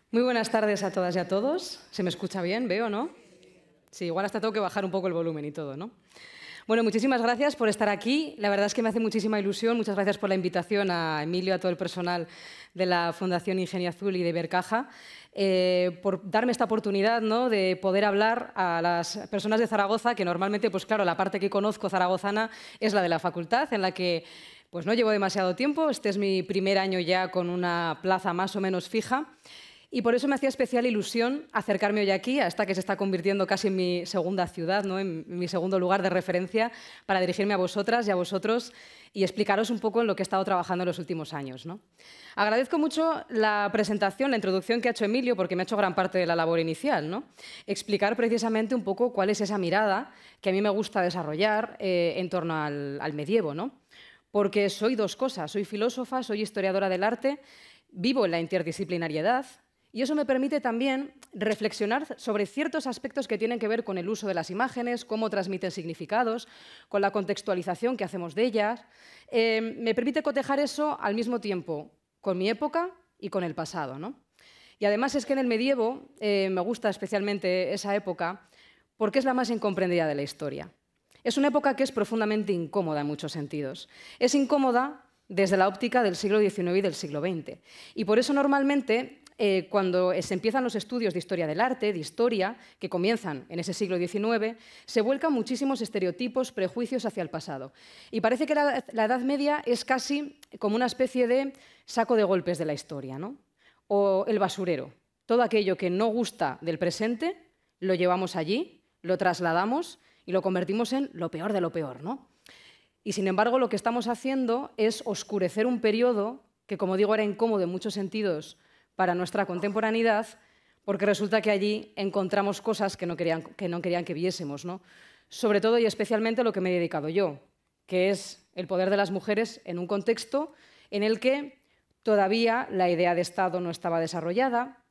Muy buenas tardes a todas y a todos. ¿Se me escucha bien? ¿Veo, no? Sí, igual hasta tengo que bajar un poco el volumen y todo, ¿no? Bueno, muchísimas gracias por estar aquí. La verdad es que me hace muchísima ilusión. Muchas gracias por la invitación a Emilio, a todo el personal de la Fundación Ingenio Azul y de Ibercaja, por darme esta oportunidad, ¿no?, de poder hablar a las personas de Zaragoza, que normalmente, pues claro, la parte que conozco zaragozana es la de la facultad, en la que pues no llevo demasiado tiempo. Este es mi primer año ya con una plaza más o menos fija. Y por eso me hacía especial ilusión acercarme hoy aquí, a esta que se está convirtiendo casi en mi segunda ciudad, ¿no?, en mi segundo lugar de referencia, para dirigirme a vosotras y a vosotros y explicaros un poco en lo que he estado trabajando en los últimos años, ¿no? Agradezco mucho la presentación, la introducción que ha hecho Emilio, porque me ha hecho gran parte de la labor inicial, ¿no? Explicar precisamente un poco cuál es esa mirada que a mí me gusta desarrollar en torno al medievo, ¿no? Porque soy dos cosas: soy filósofa, soy historiadora del arte, vivo en la interdisciplinariedad. Y eso me permite también reflexionar sobre ciertos aspectos que tienen que ver con el uso de las imágenes, cómo transmiten significados, con la contextualización que hacemos de ellas. Me permite cotejar eso al mismo tiempo con mi época y con el pasado, ¿no? Y además es que en el medievo me gusta especialmente esa época porque es la más incomprendida de la historia. Es una época que es profundamente incómoda en muchos sentidos. Es incómoda desde la óptica del siglo XIX y del siglo XX. Y por eso normalmente cuando se empiezan los estudios de historia del arte, de historia, que comienzan en ese siglo XIX, se vuelcan muchísimos estereotipos, prejuicios hacia el pasado. Y parece que la Edad Media es casi como una especie de saco de golpes de la historia, ¿no? O el basurero. Todo aquello que no gusta del presente lo llevamos allí, lo trasladamos y lo convertimos en lo peor de lo peor, ¿no? Y sin embargo, lo que estamos haciendo es oscurecer un periodo que, como digo, era incómodo en muchos sentidos para nuestra contemporaneidad, porque resulta que allí encontramos cosas que no querían que viésemos, ¿no? Sobre todo y especialmente lo que me he dedicado yo, que es el poder de las mujeres en un contexto en el que todavía la idea de Estado no estaba desarrollada,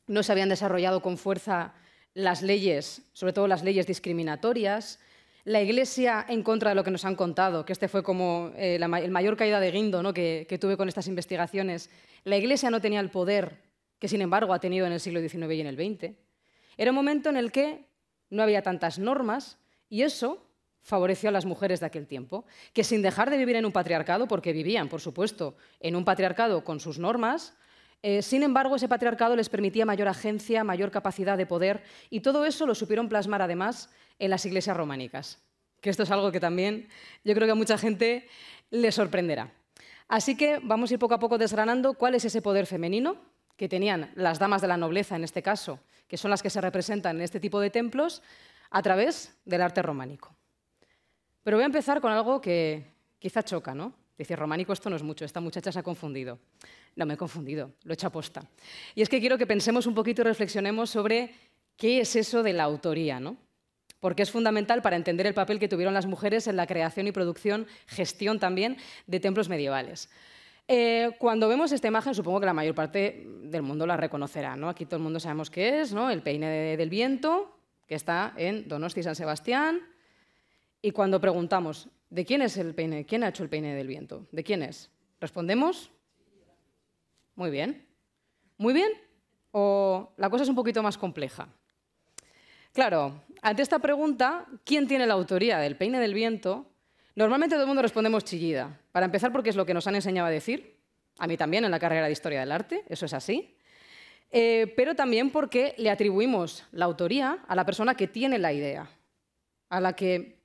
no se habían desarrollado con fuerza las leyes, sobre todo las leyes discriminatorias, la Iglesia en contra de lo que nos han contado, que este fue como el mayor caída de guindo, ¿no?, que tuve con estas investigaciones. La Iglesia no tenía el poder que, sin embargo, ha tenido en el siglo XIX y en el XX. Era un momento en el que no había tantas normas y eso favoreció a las mujeres de aquel tiempo, que sin dejar de vivir en un patriarcado, porque vivían, por supuesto, en un patriarcado con sus normas, sin embargo, ese patriarcado les permitía mayor agencia, mayor capacidad de poder, y todo eso lo supieron plasmar, además, en las iglesias románicas, que esto es algo que también yo creo que a mucha gente le sorprenderá. Así que vamos a ir poco a poco desgranando cuál es ese poder femenino que tenían las damas de la nobleza, en este caso, que son las que se representan en este tipo de templos, a través del arte románico. Pero voy a empezar con algo que quizá choca, ¿no? Dice, románico esto no es mucho, esta muchacha se ha confundido. No, me he confundido, lo he hecho aposta. Y es que quiero que pensemos un poquito y reflexionemos sobre qué es eso de la autoría, ¿no? Porque es fundamental para entender el papel que tuvieron las mujeres en la creación y producción, gestión también, de templos medievales. Cuando vemos esta imagen, supongo que la mayor parte del mundo la reconocerá, ¿no? Aquí todo el mundo sabemos qué es, ¿no? El peine del viento, que está en Donosti, San Sebastián. Y cuando preguntamos, ¿de quién es el peine? ¿Quién ha hecho el peine del viento? ¿De quién es? ¿Respondemos? Muy bien. ¿Muy bien? ¿O la cosa es un poquito más compleja? Claro, ante esta pregunta, ¿quién tiene la autoría del peine del viento? Normalmente todo el mundo respondemos Chillida. Para empezar, porque es lo que nos han enseñado a decir. A mí también en la carrera de Historia del Arte, eso es así. Pero también porque le atribuimos la autoría a la persona que tiene la idea, a la que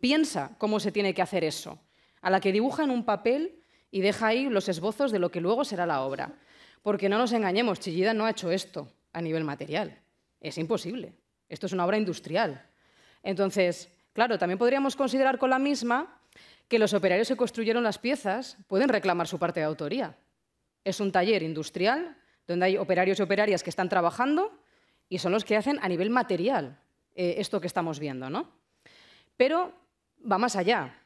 piensa cómo se tiene que hacer eso, a la que dibuja en un papel y deja ahí los esbozos de lo que luego será la obra. Porque no nos engañemos, Chillida no ha hecho esto a nivel material. Es imposible. Esto es una obra industrial. Entonces, claro, también podríamos considerar con la misma que los operarios que construyeron las piezas pueden reclamar su parte de autoría. Es un taller industrial donde hay operarios y operarias que están trabajando y son los que hacen a nivel material esto que estamos viendo, ¿no? Pero va más allá.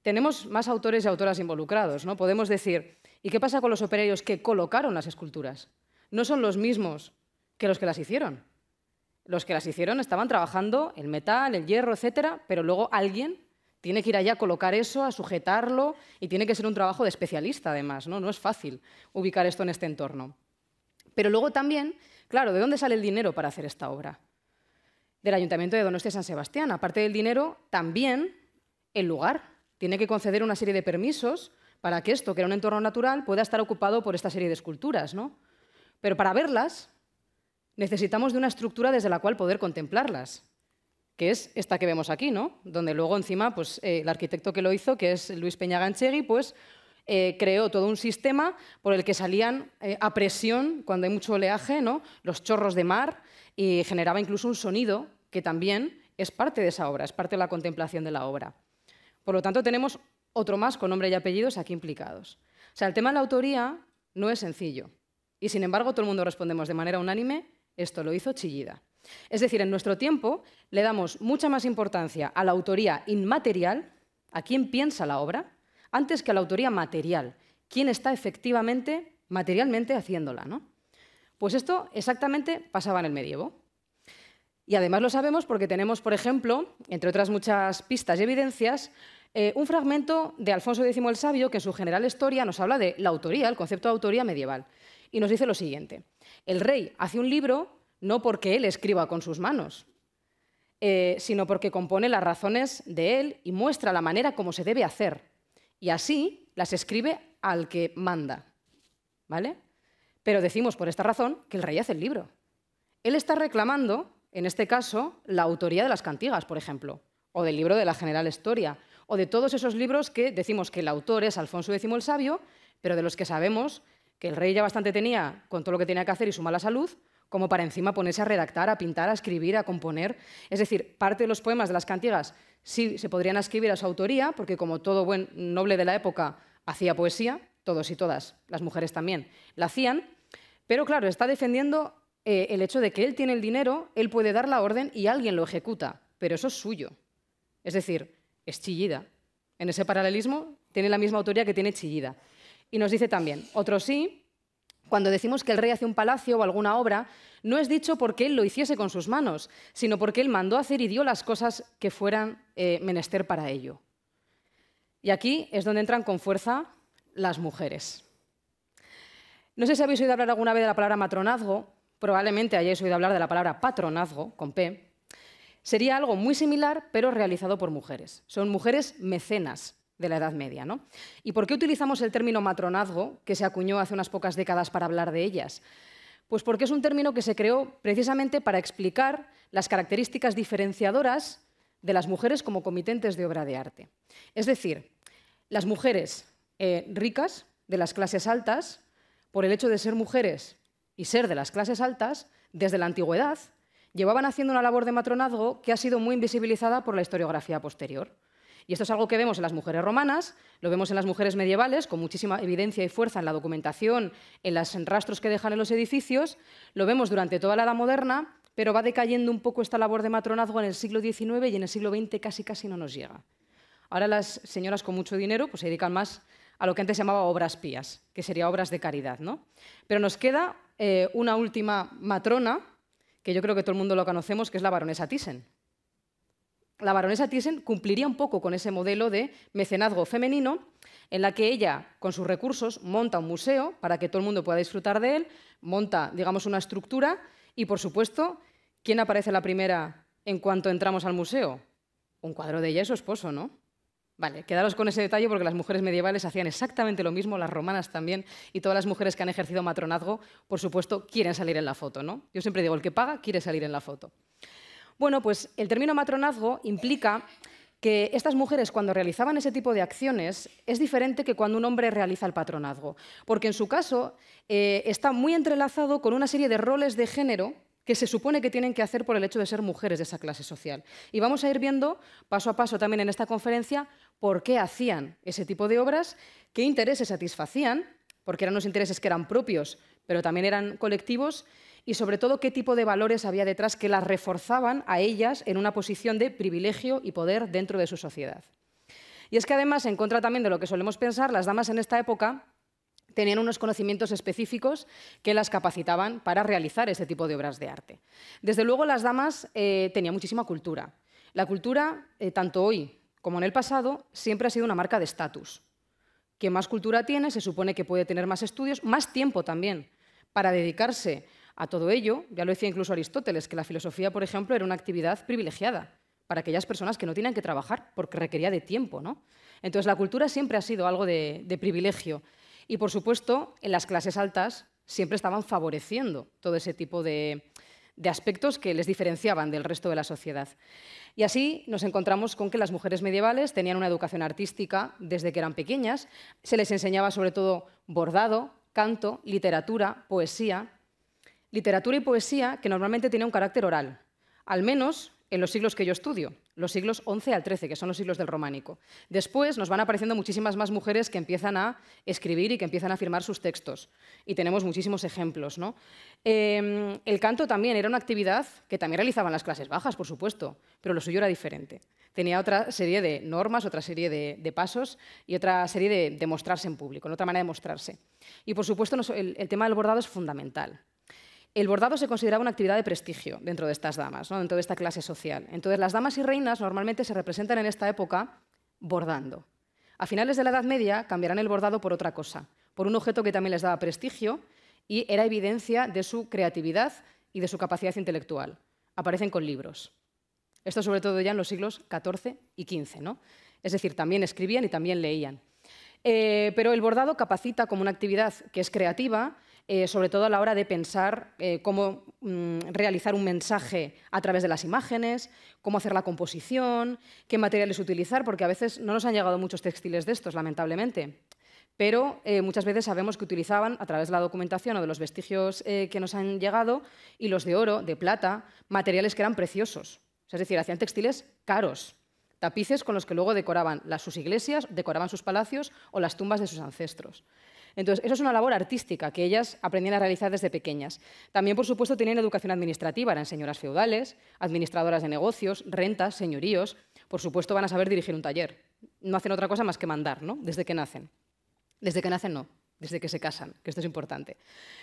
Tenemos más autores y autoras involucrados, ¿no? Podemos decir, ¿y qué pasa con los operarios que colocaron las esculturas? No son los mismos que los que las hicieron. Los que las hicieron estaban trabajando el metal, el hierro, etcétera, pero luego alguien tiene que ir allá a colocar eso, a sujetarlo, y tiene que ser un trabajo de especialista, además, ¿no? No es fácil ubicar esto en este entorno. Pero luego también, claro, ¿de dónde sale el dinero para hacer esta obra? Del Ayuntamiento de Donostia San Sebastián. Aparte del dinero, también el lugar tiene que conceder una serie de permisos para que esto, que era un entorno natural, pueda estar ocupado por esta serie de esculturas, ¿no? Pero para verlas necesitamos de una estructura desde la cual poder contemplarlas, que es esta que vemos aquí, ¿no? Donde luego encima pues, el arquitecto que lo hizo, que es Luis Peñaganchegui, pues, creó todo un sistema por el que salían a presión, cuando hay mucho oleaje, ¿no? Los chorros de mar, y generaba incluso un sonido que también es parte de esa obra, es parte de la contemplación de la obra. Por lo tanto, tenemos otro más con nombre y apellidos aquí implicados. O sea, el tema de la autoría no es sencillo. Y, sin embargo, todo el mundo respondemos de manera unánime, esto lo hizo Chillida. Es decir, en nuestro tiempo le damos mucha más importancia a la autoría inmaterial, a quién piensa la obra, antes que a la autoría material, quién está efectivamente, materialmente haciéndola, ¿no? Pues esto exactamente pasaba en el medievo. Y además lo sabemos porque tenemos, por ejemplo, entre otras muchas pistas y evidencias, un fragmento de Alfonso X el Sabio que en su General Historia nos habla de la autoría, el concepto de autoría medieval. Y nos dice lo siguiente: el rey hace un libro no porque él escriba con sus manos, sino porque compone las razones de él y muestra la manera como se debe hacer. Y así las escribe al que manda, ¿vale? Pero decimos por esta razón que el rey hace el libro. Él está reclamando, en este caso, la autoría de las cantigas, por ejemplo, o del libro de la General Historia, o de todos esos libros que decimos que el autor es Alfonso X el Sabio, pero de los que sabemos que el rey ya bastante tenía con todo lo que tenía que hacer y su mala salud, como para encima ponerse a redactar, a pintar, a escribir, a componer. Es decir, parte de los poemas de las cantigas sí se podrían escribir a su autoría, porque como todo buen noble de la época hacía poesía, todos y todas, las mujeres también, la hacían, pero claro, está defendiendo el hecho de que él tiene el dinero, él puede dar la orden y alguien lo ejecuta, pero eso es suyo. Es decir, es Chillida. En ese paralelismo tiene la misma autoría que tiene Chillida. Y nos dice también, otro sí, cuando decimos que el rey hace un palacio o alguna obra, no es dicho porque él lo hiciese con sus manos, sino porque él mandó hacer y dio las cosas que fueran menester para ello. Y aquí es donde entran con fuerza las mujeres. No sé si habéis oído hablar alguna vez de la palabra matronazgo, probablemente hayáis oído hablar de la palabra patronazgo, con P. Sería algo muy similar, pero realizado por mujeres. Son mujeres mecenas de la Edad Media, ¿no? ¿Y por qué utilizamos el término matronazgo, que se acuñó hace unas pocas décadas para hablar de ellas? Pues porque es un término que se creó precisamente para explicar las características diferenciadoras de las mujeres como comitentes de obra de arte. Es decir, las mujeres ricas, de las clases altas, por el hecho de ser mujeres y ser de las clases altas, desde la antigüedad, llevaban haciendo una labor de matronazgo que ha sido muy invisibilizada por la historiografía posterior. Y esto es algo que vemos en las mujeres romanas, lo vemos en las mujeres medievales, con muchísima evidencia y fuerza en la documentación, en los rastros que dejan en los edificios, lo vemos durante toda la Edad Moderna, pero va decayendo un poco esta labor de matronazgo en el siglo XIX y en el siglo XX casi no nos llega. Ahora las señoras con mucho dinero pues, se dedican más a lo que antes se llamaba obras pías, que sería obras de caridad, ¿no? Pero nos queda una última matrona, que yo creo que todo el mundo lo conocemos, que es la baronesa Thyssen. La baronesa Thyssen cumpliría un poco con ese modelo de mecenazgo femenino, en la que ella, con sus recursos, monta un museo para que todo el mundo pueda disfrutar de él, monta, digamos, una estructura y, por supuesto, ¿quién aparece la primera en cuanto entramos al museo? Un cuadro de ella y su esposo, ¿no? Vale, quedaros con ese detalle porque las mujeres medievales hacían exactamente lo mismo, las romanas también, y todas las mujeres que han ejercido matronazgo, por supuesto, quieren salir en la foto, ¿no? Yo siempre digo, el que paga quiere salir en la foto. Bueno, pues el término matronazgo implica que estas mujeres, cuando realizaban ese tipo de acciones, es diferente que cuando un hombre realiza el patronazgo, porque en su caso está muy entrelazado con una serie de roles de género que se supone que tienen que hacer por el hecho de ser mujeres de esa clase social. Y vamos a ir viendo, paso a paso también en esta conferencia, por qué hacían ese tipo de obras, qué intereses satisfacían, porque eran unos intereses que eran propios, pero también eran colectivos, y sobre todo qué tipo de valores había detrás que las reforzaban a ellas en una posición de privilegio y poder dentro de su sociedad. Y es que además, en contra también de lo que solemos pensar, las damas en esta época tenían unos conocimientos específicos que las capacitaban para realizar este tipo de obras de arte. Desde luego, las damas tenían muchísima cultura. La cultura, tanto hoy como en el pasado, siempre ha sido una marca de estatus. Quien más cultura tiene, se supone que puede tener más estudios, más tiempo también para dedicarse a todo ello, ya lo decía incluso Aristóteles, que la filosofía, por ejemplo, era una actividad privilegiada para aquellas personas que no tenían que trabajar porque requería de tiempo, ¿no? Entonces, la cultura siempre ha sido algo de privilegio. Y, por supuesto, en las clases altas siempre estaban favoreciendo todo ese tipo de aspectos que les diferenciaban del resto de la sociedad. Y así nos encontramos con que las mujeres medievales tenían una educación artística desde que eran pequeñas. Se les enseñaba sobre todo bordado, canto, literatura, poesía. Literatura y poesía que normalmente tiene un carácter oral, al menos en los siglos que yo estudio, los siglos XI al XIII, que son los siglos del románico. Después nos van apareciendo muchísimas más mujeres que empiezan a escribir y que empiezan a firmar sus textos. Y tenemos muchísimos ejemplos, ¿no? El canto también era una actividad que también realizaban las clases bajas, por supuesto, pero lo suyo era diferente. Tenía otra serie de normas, otra serie de pasos y otra serie de mostrarse en público, otra manera de mostrarse. Y, por supuesto, el tema del bordado es fundamental. El bordado se consideraba una actividad de prestigio dentro de estas damas, ¿no? Dentro de esta clase social. Entonces, las damas y reinas normalmente se representan en esta época bordando. A finales de la Edad Media cambiarán el bordado por otra cosa, por un objeto que también les daba prestigio y era evidencia de su creatividad y de su capacidad intelectual. Aparecen con libros. Esto sobre todo ya en los siglos XIV y XV, ¿no? Es decir, también escribían y también leían. Pero el bordado capacita como una actividad que es creativa, sobre todo a la hora de pensar cómo realizar un mensaje a través de las imágenes, cómo hacer la composición, qué materiales utilizar, porque a veces no nos han llegado muchos textiles de estos, lamentablemente. Pero muchas veces sabemos que utilizaban, a través de la documentación o de los vestigios que nos han llegado, hilos de oro, de plata, materiales que eran preciosos. Es decir, hacían textiles caros, tapices con los que luego decoraban sus iglesias, decoraban sus palacios o las tumbas de sus ancestros. Entonces, eso es una labor artística que ellas aprendían a realizar desde pequeñas. También, por supuesto, tenían educación administrativa, eran señoras feudales, administradoras de negocios, rentas, señoríos. Por supuesto, van a saber dirigir un taller. No hacen otra cosa más que mandar, ¿no? Desde que nacen. Desde que nacen no, desde que se casan, que esto es importante.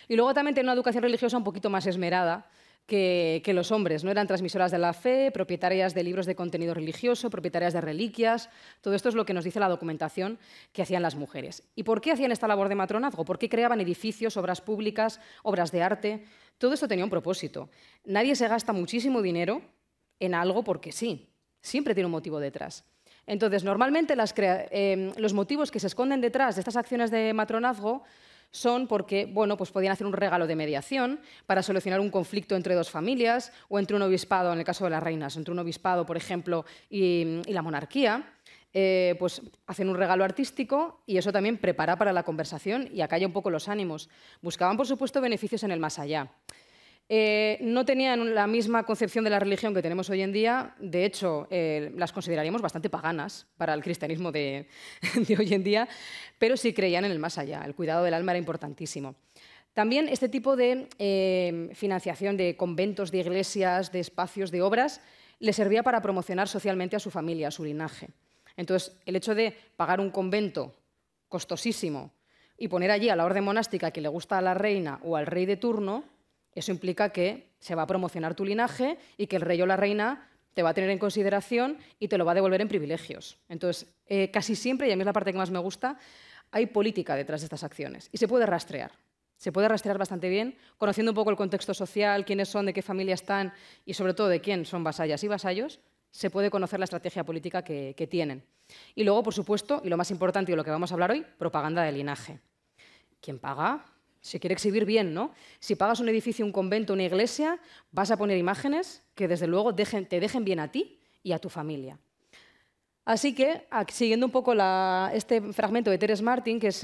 Y luego también tienen una educación religiosa un poquito más esmerada que los hombres, ¿no? Eran transmisoras de la fe, propietarias de libros de contenido religioso, propietarias de reliquias. Todo esto es lo que nos dice la documentación que hacían las mujeres. ¿Y por qué hacían esta labor de matronazgo? ¿Por qué creaban edificios, obras públicas, obras de arte? Todo esto tenía un propósito. Nadie se gasta muchísimo dinero en algo porque sí. Siempre tiene un motivo detrás. Entonces, normalmente los motivos que se esconden detrás de estas acciones de matronazgo son porque, bueno, pues podían hacer un regalo de mediación para solucionar un conflicto entre dos familias o entre un obispado, en el caso de las reinas, entre un obispado, por ejemplo, y la monarquía. Pues hacen un regalo artístico y eso también prepara para la conversación y acalla un poco los ánimos. Buscaban, por supuesto, beneficios en el más allá. No tenían la misma concepción de la religión que tenemos hoy en día. De hecho, las consideraríamos bastante paganas para el cristianismo de hoy en día, pero sí creían en el más allá. El cuidado del alma era importantísimo. También este tipo de financiación de conventos, de iglesias, de espacios, de obras, les servía para promocionar socialmente a su familia, a su linaje. Entonces, el hecho de pagar un convento costosísimo y poner allí a la orden monástica que le gusta a la reina o al rey de turno, eso implica que se va a promocionar tu linaje y que el rey o la reina te va a tener en consideración y te lo va a devolver en privilegios. Entonces, casi siempre, y a mí es la parte que más me gusta, hay política detrás de estas acciones y se puede rastrear. Se puede rastrear bastante bien, conociendo un poco el contexto social, quiénes son, de qué familia están y sobre todo de quién son vasallas y vasallos, se puede conocer la estrategia política que tienen. Y luego, por supuesto, y lo más importante y de lo que vamos a hablar hoy, propaganda de linaje. ¿Quién paga? Se quiere exhibir bien, ¿no? Si pagas un edificio, un convento, una iglesia, vas a poner imágenes que desde luego te dejen bien a ti y a tu familia. Así que, siguiendo un poco este fragmento de Teres Martin, que es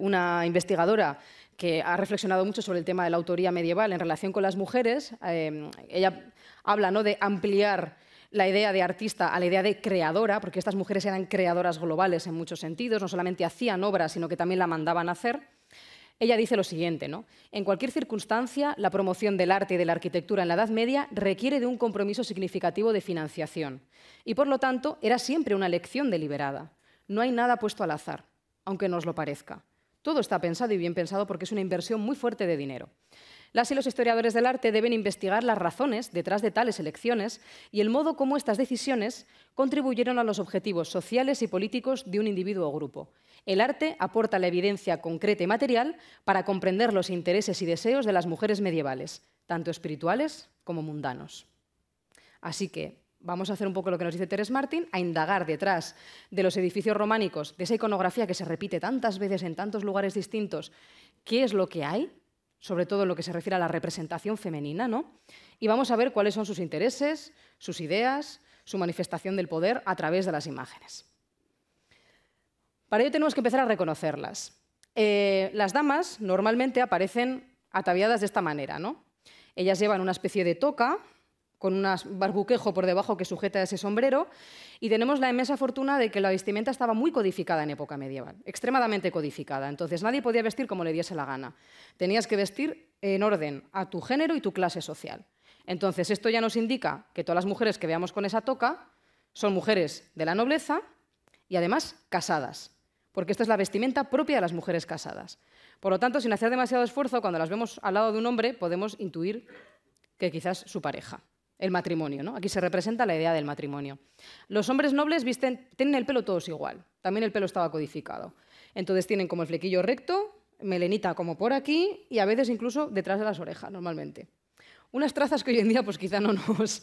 una investigadora que ha reflexionado mucho sobre el tema de la autoría medieval en relación con las mujeres, ella habla, ¿no?, de ampliar la idea de artista a la idea de creadora, porque estas mujeres eran creadoras globales en muchos sentidos, no solamente hacían obras, sino que también la mandaban a hacer. Ella dice lo siguiente, ¿no? En cualquier circunstancia, la promoción del arte y de la arquitectura en la Edad Media requiere de un compromiso significativo de financiación y, por lo tanto, era siempre una elección deliberada. No hay nada puesto al azar, aunque nos lo parezca. Todo está pensado y bien pensado porque es una inversión muy fuerte de dinero. Las y los historiadores del arte deben investigar las razones detrás de tales elecciones y el modo como estas decisiones contribuyeron a los objetivos sociales y políticos de un individuo o grupo. El arte aporta la evidencia concreta y material para comprender los intereses y deseos de las mujeres medievales, tanto espirituales como mundanos. Así que vamos a hacer un poco lo que nos dice Teres Martin, a indagar detrás de los edificios románicos, de esa iconografía que se repite tantas veces en tantos lugares distintos, qué es lo que hay, sobre todo en lo que se refiere a la representación femenina, ¿no? Y vamos a ver cuáles son sus intereses, sus ideas, su manifestación del poder a través de las imágenes. Para ello tenemos que empezar a reconocerlas. Las damas normalmente aparecen ataviadas de esta manera, ¿no? Ellas llevan una especie de toca con un barbuquejo por debajo que sujeta ese sombrero, y tenemos la inmensa fortuna de que la vestimenta estaba muy codificada en época medieval, extremadamente codificada. Entonces nadie podía vestir como le diese la gana. Tenías que vestir en orden a tu género y tu clase social. Entonces esto ya nos indica que todas las mujeres que veamos con esa toca son mujeres de la nobleza y además casadas, porque esta es la vestimenta propia de las mujeres casadas. Por lo tanto, sin hacer demasiado esfuerzo, cuando las vemos al lado de un hombre, podemos intuir que quizás su pareja. El matrimonio, ¿no? Aquí se representa la idea del matrimonio. Los hombres nobles tienen el pelo todos igual, también el pelo estaba codificado. Entonces tienen como el flequillo recto, melenita como por aquí y a veces incluso detrás de las orejas, normalmente. Unas trazas que hoy en día pues quizá no nos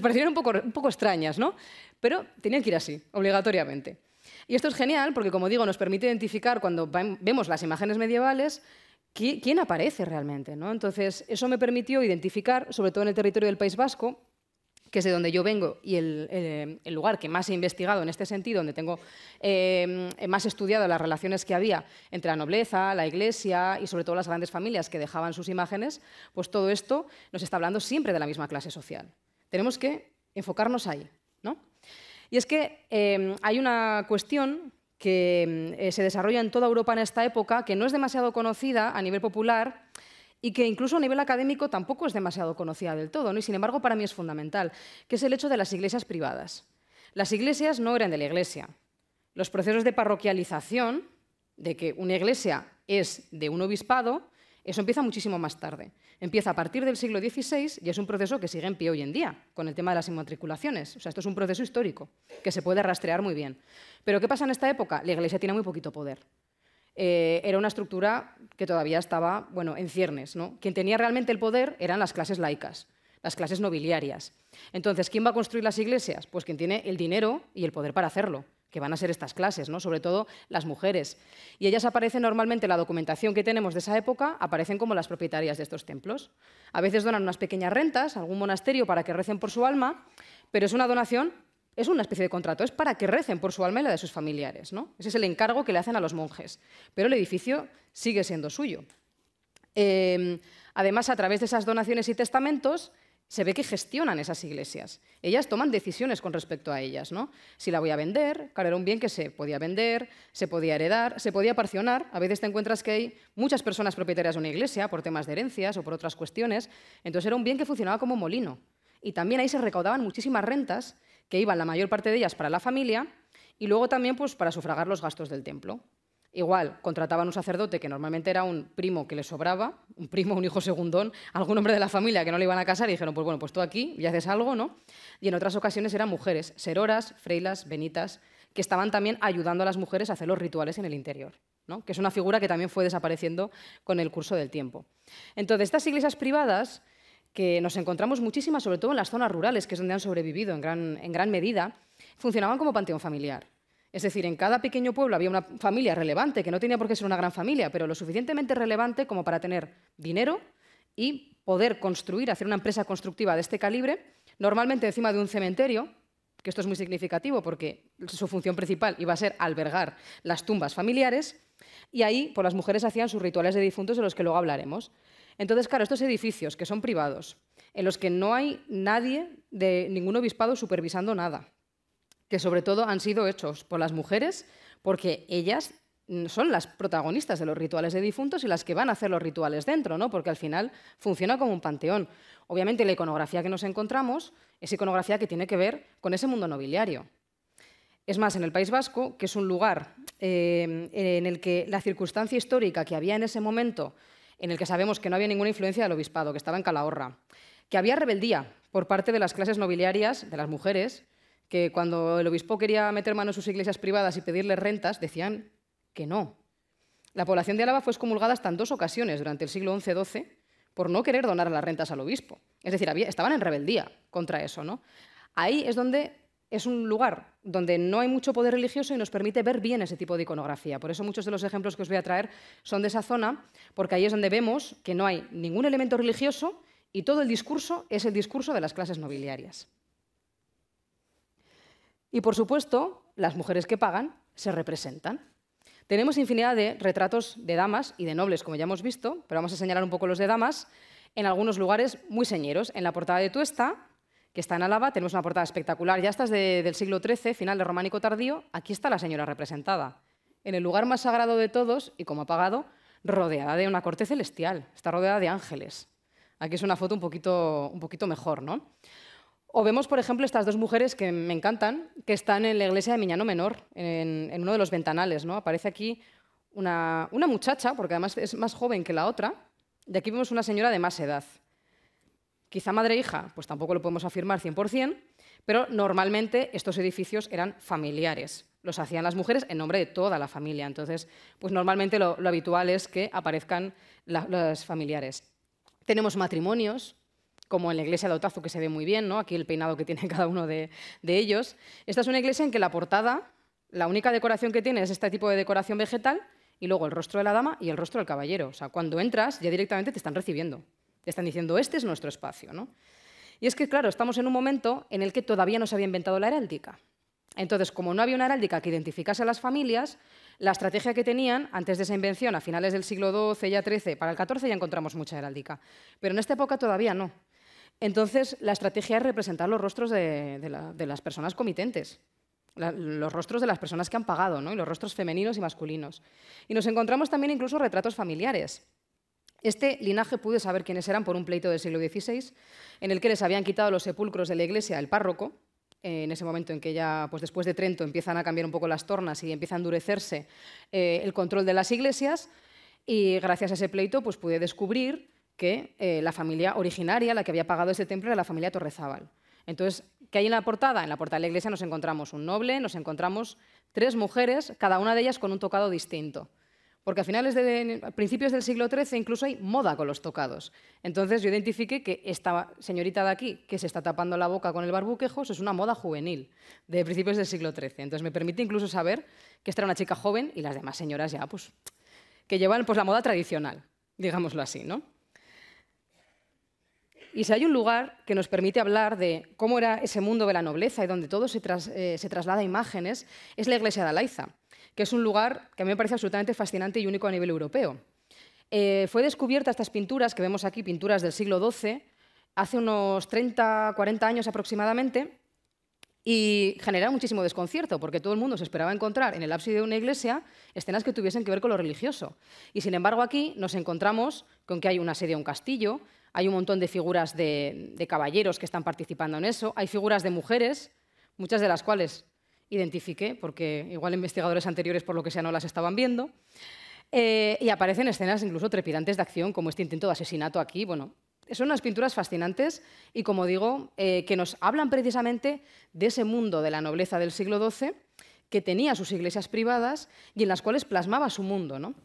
parecieron un poco extrañas, ¿no? Pero tenían que ir así, obligatoriamente. Y esto es genial porque, como digo, nos permite identificar cuando vemos las imágenes medievales quién aparece realmente, ¿no? Entonces, eso me permitió identificar, sobre todo en el territorio del País Vasco, que es de donde yo vengo y el lugar que más he investigado en este sentido, donde tengo más estudiado las relaciones que había entre la nobleza, la iglesia y sobre todo las grandes familias que dejaban sus imágenes, pues todo esto nos está hablando siempre de la misma clase social. Tenemos que enfocarnos ahí, ¿no? Y es que hay una cuestión que se desarrolla en toda Europa en esta época, que no es demasiado conocida a nivel popular y que incluso a nivel académico tampoco es demasiado conocida del todo, ¿no? Y sin embargo para mí es fundamental, que es el hecho de las iglesias privadas. Las iglesias no eran de la iglesia. Los procesos de parroquialización, de que una iglesia es de un obispado, eso empieza muchísimo más tarde. Empieza a partir del siglo XVI y es un proceso que sigue en pie hoy en día, con el tema de las inmatriculaciones. O sea, esto es un proceso histórico que se puede rastrear muy bien. Pero ¿qué pasa en esta época? La Iglesia tiene muy poquito poder. Era una estructura que todavía estaba, bueno, en ciernes, ¿no? Quien tenía realmente el poder eran las clases laicas, las clases nobiliarias. Entonces, ¿quién va a construir las iglesias? Pues quien tiene el dinero y el poder para hacerlo, que van a ser estas clases, ¿no? Sobre todo las mujeres. Y ellas aparecen normalmente, en la documentación que tenemos de esa época, aparecen como las propietarias de estos templos. A veces donan unas pequeñas rentas a algún monasterio para que recen por su alma, pero es una donación, es una especie de contrato, es para que recen por su alma y la de sus familiares, ¿no? Ese es el encargo que le hacen a los monjes, pero el edificio sigue siendo suyo. Además, a través de esas donaciones y testamentos, se ve que gestionan esas iglesias. Ellas toman decisiones con respecto a ellas, ¿no? Si la voy a vender, claro, era un bien que se podía vender, se podía heredar, se podía parcionar. A veces te encuentras que hay muchas personas propietarias de una iglesia por temas de herencias o por otras cuestiones. Entonces era un bien que funcionaba como molino. Y también ahí se recaudaban muchísimas rentas, que iban la mayor parte de ellas para la familia y luego también pues, para sufragar los gastos del templo. Igual, contrataban un sacerdote que normalmente era un primo que le sobraba, un primo, un hijo segundón, algún hombre de la familia que no le iban a casar y dijeron, pues bueno, pues tú aquí y haces algo, ¿no? Y en otras ocasiones eran mujeres, seroras, freilas, benitas, que estaban también ayudando a las mujeres a hacer los rituales en el interior, ¿no? Que es una figura que también fue desapareciendo con el curso del tiempo. Entonces, estas iglesias privadas, que nos encontramos muchísimas, sobre todo en las zonas rurales, que es donde han sobrevivido en gran medida, funcionaban como panteón familiar. Es decir, en cada pequeño pueblo había una familia relevante, que no tenía por qué ser una gran familia, pero lo suficientemente relevante como para tener dinero y poder construir, hacer una empresa constructiva de este calibre, normalmente encima de un cementerio, que esto es muy significativo porque su función principal iba a ser albergar las tumbas familiares, y ahí pues, las mujeres hacían sus rituales de difuntos, de los que luego hablaremos. Entonces, claro, estos edificios que son privados, en los que no hay nadie de ningún obispado supervisando nada, que sobre todo han sido hechos por las mujeres, porque ellas son las protagonistas de los rituales de difuntos y las que van a hacer los rituales dentro, ¿no? Porque al final funciona como un panteón. Obviamente la iconografía que nos encontramos es iconografía que tiene que ver con ese mundo nobiliario. Es más, en el País Vasco, que es un lugar en el que la circunstancia histórica que había en ese momento en el que sabemos que no había ninguna influencia del obispado, que estaba en Calahorra, que había rebeldía por parte de las clases nobiliarias, de las mujeres, que cuando el obispo quería meter mano en sus iglesias privadas y pedirles rentas, decían que no. La población de Álava fue excomulgada hasta en 2 ocasiones durante el siglo XI-XII por no querer donar las rentas al obispo. Es decir, estaban en rebeldía contra eso, ¿no? Ahí es un lugar donde no hay mucho poder religioso y nos permite ver bien ese tipo de iconografía. Por eso muchos de los ejemplos que os voy a traer son de esa zona, porque ahí es donde vemos que no hay ningún elemento religioso y todo el discurso es el discurso de las clases nobiliarias. Y, por supuesto, las mujeres que pagan se representan. Tenemos infinidad de retratos de damas y de nobles, como ya hemos visto, pero vamos a señalar un poco los de damas, en algunos lugares muy señeros. En la portada de Tuesta, que está en Álava, tenemos una portada espectacular. Ya esta es del siglo XIII, final del románico tardío. Aquí está la señora representada, en el lugar más sagrado de todos y como apagado, rodeada de una corte celestial. Está rodeada de ángeles. Aquí es una foto un poquito mejor, ¿no? O vemos, por ejemplo, estas 2 mujeres que me encantan, que están en la iglesia de Miñano Menor, en uno de los ventanales, ¿no? Aparece aquí una muchacha, porque además es más joven que la otra, y aquí vemos una señora de más edad. Quizá madre e hija, pues tampoco lo podemos afirmar 100%, pero normalmente estos edificios eran familiares. Los hacían las mujeres en nombre de toda la familia. Entonces, pues normalmente lo habitual es que aparezcan los familiares. Tenemos matrimonios, como en la iglesia de Otazu, que se ve muy bien, ¿no? Aquí el peinado que tiene cada uno de ellos. Esta es una iglesia en que la portada, la única decoración que tiene es este tipo de decoración vegetal y luego el rostro de la dama y el rostro del caballero. O sea, cuando entras ya directamente te están recibiendo. Te están diciendo, este es nuestro espacio, ¿no? Y es que, claro, estamos en un momento en el que todavía no se había inventado la heráldica. Entonces, como no había una heráldica que identificase a las familias, la estrategia que tenían antes de esa invención, a finales del siglo XII, ya XIII, para el XIV ya encontramos mucha heráldica, pero en esta época todavía no. Entonces, la estrategia es representar los rostros de las personas comitentes, los rostros de las personas que han pagado, ¿no? Y los rostros femeninos y masculinos. Y nos encontramos también incluso retratos familiares. Este linaje pude saber quiénes eran por un pleito del siglo XVI, en el que les habían quitado los sepulcros de la iglesia al párroco, en ese momento en que ya, pues después de Trento, empiezan a cambiar un poco las tornas y empieza a endurecerse el control de las iglesias, y gracias a ese pleito pues pude descubrir que la familia originaria, la que había pagado ese templo, era la familia Torrezábal. Entonces, ¿qué hay en la portada? En la portada de la iglesia nos encontramos un noble, nos encontramos 3 mujeres, cada una de ellas con un tocado distinto. Porque a principios del siglo XIII incluso hay moda con los tocados. Entonces yo identifiqué que esta señorita de aquí, que se está tapando la boca con el barbuquejos, es una moda juvenil de principios del siglo XIII. Entonces me permite incluso saber que esta era una chica joven y las demás señoras ya, pues, que llevan pues, la moda tradicional, digámoslo así, ¿no? Y si hay un lugar que nos permite hablar de cómo era ese mundo de la nobleza y donde todo se traslada a imágenes, es la iglesia de Alaiza, que es un lugar que a mí me parece absolutamente fascinante y único a nivel europeo. Fue descubierta estas pinturas, que vemos aquí, pinturas del siglo XII, hace unos 30, 40 años aproximadamente, y generaron muchísimo desconcierto, porque todo el mundo se esperaba encontrar en el ábside de una iglesia escenas que tuviesen que ver con lo religioso. Y sin embargo aquí nos encontramos con que hay una sede de un castillo, hay un montón de figuras de caballeros que están participando en eso, hay figuras de mujeres, muchas de las cuales identifiqué, porque igual investigadores anteriores por lo que sea no las estaban viendo, y aparecen escenas incluso trepidantes de acción, como este intento de asesinato aquí. Bueno, son unas pinturas fascinantes y, como digo, que nos hablan precisamente de ese mundo de la nobleza del siglo XII que tenía sus iglesias privadas y en las cuales plasmaba su mundo, ¿no?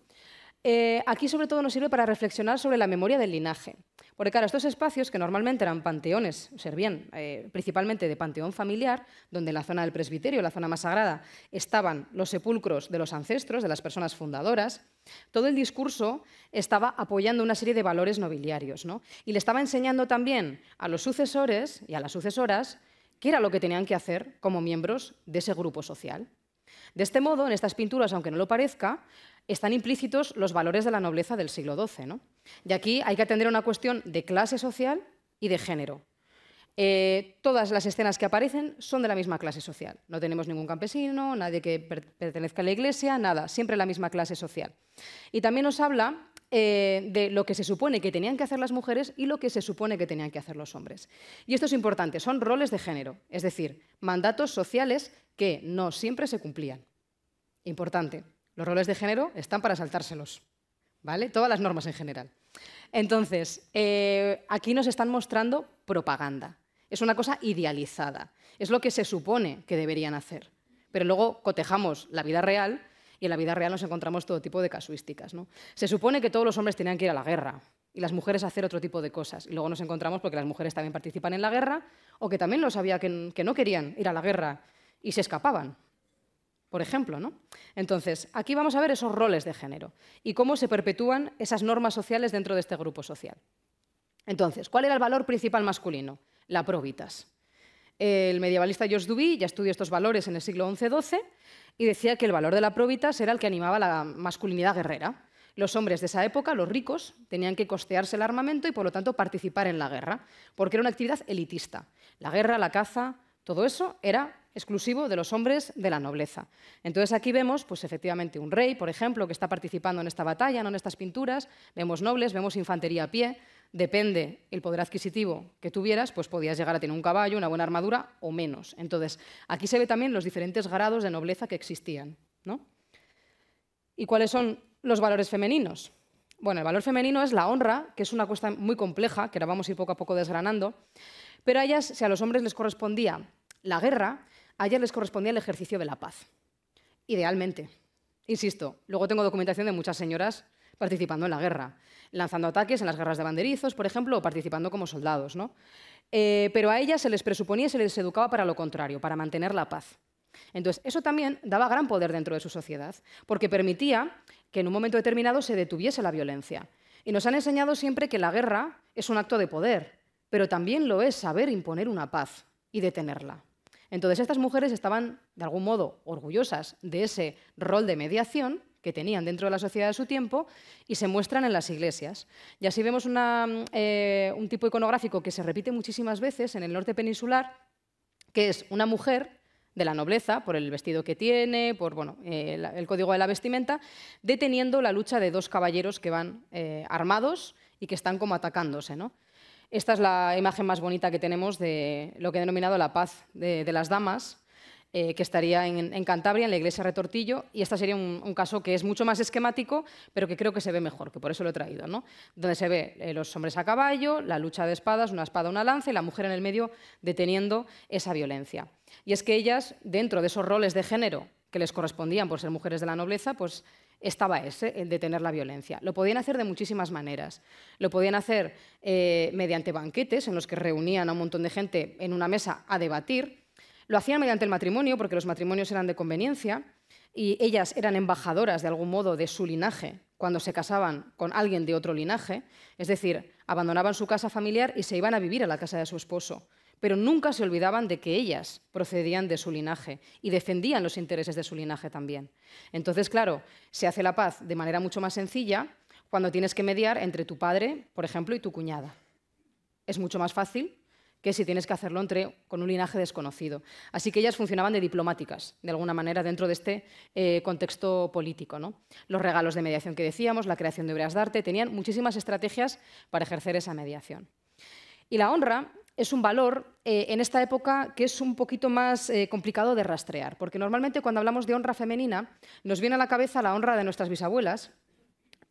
Aquí sobre todo nos sirve para reflexionar sobre la memoria del linaje. Porque claro, estos espacios que normalmente eran panteones, servían principalmente de panteón familiar, donde en la zona del presbiterio, la zona más sagrada, estaban los sepulcros de los ancestros, de las personas fundadoras, todo el discurso estaba apoyando una serie de valores nobiliarios, ¿no? Y le estaba enseñando también a los sucesores y a las sucesoras qué era lo que tenían que hacer como miembros de ese grupo social. De este modo, en estas pinturas, aunque no lo parezca, están implícitos los valores de la nobleza del siglo XII, ¿no? Y aquí hay que atender a una cuestión de clase social y de género. Todas las escenas que aparecen son de la misma clase social. No tenemos ningún campesino, nadie que pertenezca a la iglesia, nada, siempre la misma clase social. Y también nos habla de lo que se supone que tenían que hacer las mujeres y lo que se supone que tenían que hacer los hombres. Y esto es importante, son roles de género, es decir, mandatos sociales que no siempre se cumplían. Importante, los roles de género están para saltárselos. ¿vale? Todas las normas en general. Entonces, aquí nos están mostrando propaganda. Es una cosa idealizada. Es lo que se supone que deberían hacer. Pero luego cotejamos la vida real y en la vida real nos encontramos todo tipo de casuísticas, ¿no? Se supone que todos los hombres tenían que ir a la guerra y las mujeres a hacer otro tipo de cosas. Y luego nos encontramos porque las mujeres también participan en la guerra o que también los había que no querían ir a la guerra y se escapaban, por ejemplo, ¿no? Entonces, aquí vamos a ver esos roles de género y cómo se perpetúan esas normas sociales dentro de este grupo social. Entonces, ¿cuál era el valor principal masculino? La probitas. El medievalista George Duby ya estudió estos valores en el siglo XI-XII y decía que el valor de la probitas era el que animaba la masculinidad guerrera. Los hombres de esa época, los ricos, tenían que costearse el armamento y, por lo tanto, participar en la guerra, porque era una actividad elitista. La guerra, la caza, todo eso era exclusivo de los hombres de la nobleza. Entonces aquí vemos, pues efectivamente, un rey, por ejemplo, que está participando en esta batalla, no en estas pinturas, vemos nobles, vemos infantería a pie, depende el poder adquisitivo que tuvieras, pues podías llegar a tener un caballo, una buena armadura o menos. Entonces, aquí se ve también los diferentes grados de nobleza que existían, ¿no? ¿Y cuáles son los valores femeninos? Bueno, el valor femenino es la honra, que es una cuestión muy compleja, que la vamos a ir poco a poco desgranando, pero a ellas, si a los hombres les correspondía la guerra, a ellas les correspondía el ejercicio de la paz, idealmente. Insisto, luego tengo documentación de muchas señoras participando en la guerra, lanzando ataques en las guerras de banderizos, por ejemplo, o participando como soldados, ¿no? Pero a ellas se les presuponía y se les educaba para lo contrario, para mantener la paz. Entonces, eso también daba gran poder dentro de su sociedad, porque permitía que en un momento determinado se detuviese la violencia. Y nos han enseñado siempre que la guerra es un acto de poder, pero también lo es saber imponer una paz y detenerla. Entonces, estas mujeres estaban, de algún modo, orgullosas de ese rol de mediación que tenían dentro de la sociedad de su tiempo y se muestran en las iglesias. Y así vemos un tipo iconográfico que se repite muchísimas veces en el norte peninsular, que es una mujer de la nobleza, por el vestido que tiene, por el código de la vestimenta, deteniendo la lucha de dos caballeros que van armados y que están como atacándose, ¿no? Esta es la imagen más bonita que tenemos de lo que he denominado la paz de las damas, que estaría en Cantabria, en la iglesia Retortillo, y este sería un caso que es mucho más esquemático, pero que creo que se ve mejor, que por eso lo he traído, ¿no? Donde se ve los hombres a caballo, la lucha de espadas, una espada, una lanza, y la mujer en el medio deteniendo esa violencia. Y es que ellas, dentro de esos roles de género que les correspondían por ser mujeres de la nobleza, pues estaba ese, el detener la violencia. Lo podían hacer de muchísimas maneras. Lo podían hacer mediante banquetes en los que reunían a un montón de gente en una mesa a debatir. Lo hacían mediante el matrimonio, porque los matrimonios eran de conveniencia y ellas eran embajadoras de algún modo de su linaje cuando se casaban con alguien de otro linaje, es decir, abandonaban su casa familiar y se iban a vivir a la casa de su esposo, pero nunca se olvidaban de que ellas procedían de su linaje y defendían los intereses de su linaje también. Entonces, claro, se hace la paz de manera mucho más sencilla cuando tienes que mediar entre tu padre, por ejemplo, y tu cuñada. Es mucho más fácil que si tienes que hacerlo con un linaje desconocido. Así que ellas funcionaban de diplomáticas, de alguna manera, dentro de este contexto político, ¿no? Los regalos de mediación que decíamos, la creación de obras de arte, tenían muchísimas estrategias para ejercer esa mediación. Y la honra es un valor en esta época que es un poquito más complicado de rastrear, porque normalmente cuando hablamos de honra femenina nos viene a la cabeza la honra de nuestras bisabuelas,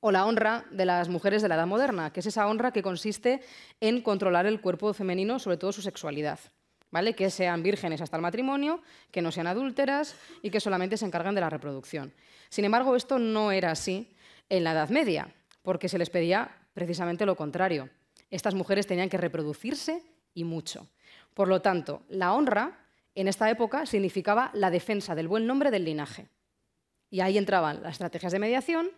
o la honra de las mujeres de la Edad Moderna, que es esa honra que consiste en controlar el cuerpo femenino, sobre todo su sexualidad, ¿vale? Que sean vírgenes hasta el matrimonio, que no sean adúlteras y que solamente se encarguen de la reproducción. Sin embargo, esto no era así en la Edad Media, porque se les pedía precisamente lo contrario. Estas mujeres tenían que reproducirse y mucho. Por lo tanto, la honra en esta época significaba la defensa del buen nombre del linaje. Y ahí entraban las estrategias de mediación,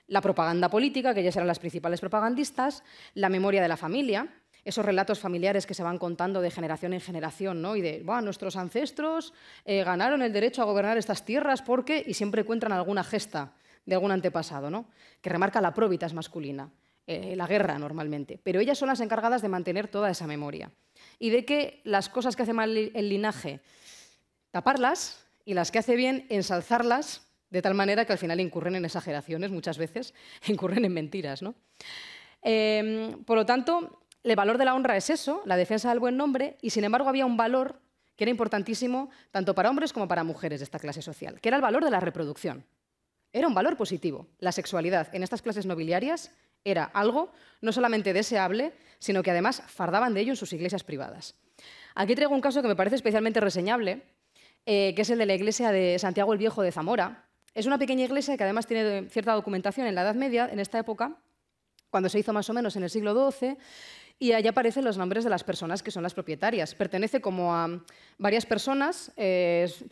la propaganda política, que ellas eran las principales propagandistas, la memoria de la familia, esos relatos familiares que se van contando de generación en generación, ¿no? Y de, nuestros ancestros ganaron el derecho a gobernar estas tierras porque, y siempre encuentran alguna gesta de algún antepasado, ¿no? Que remarca la probitas masculina, la guerra normalmente. Pero ellas son las encargadas de mantener toda esa memoria. Y de que las cosas que hace mal el linaje, taparlas, y las que hace bien, ensalzarlas, de tal manera que al final incurren en exageraciones, muchas veces incurren en mentiras, ¿no? Por lo tanto, el valor de la honra es eso, la defensa del buen nombre, y sin embargo había un valor que era importantísimo tanto para hombres como para mujeres de esta clase social, que era el valor de la reproducción. Era un valor positivo. La sexualidad en estas clases nobiliarias era algo no solamente deseable, sino que además fardaban de ello en sus iglesias privadas. Aquí traigo un caso que me parece especialmente reseñable, que es el de la iglesia de Santiago el Viejo de Zamora. Es una pequeña iglesia que además tiene cierta documentación en la Edad Media, en esta época, cuando se hizo más o menos en el siglo XII, y allá aparecen los nombres de las personas que son las propietarias. Pertenece como a varias personas,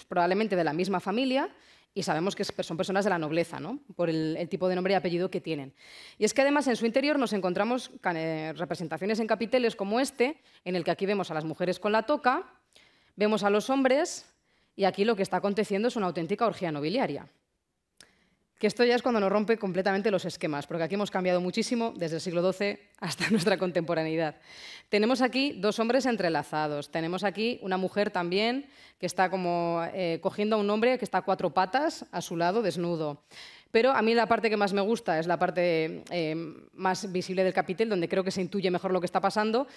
probablemente de la misma familia, y sabemos que son personas de la nobleza, ¿no? Por el tipo de nombre y apellido que tienen. Y es que además en su interior nos encontramos representaciones en capiteles como este, en el que aquí vemos a las mujeres con la toca, vemos a los hombres, y aquí lo que está aconteciendo es una auténtica orgía nobiliaria. Que esto ya es cuando nos rompe completamente los esquemas, porque aquí hemos cambiado muchísimo desde el siglo XII hasta nuestra contemporaneidad. Tenemos aquí dos hombres entrelazados, tenemos aquí una mujer también que está como cogiendo a un hombre que está a cuatro patas a su lado, desnudo. Pero a mí la parte que más me gusta es la parte más visible del capitel, donde creo que se intuye mejor lo que está pasando,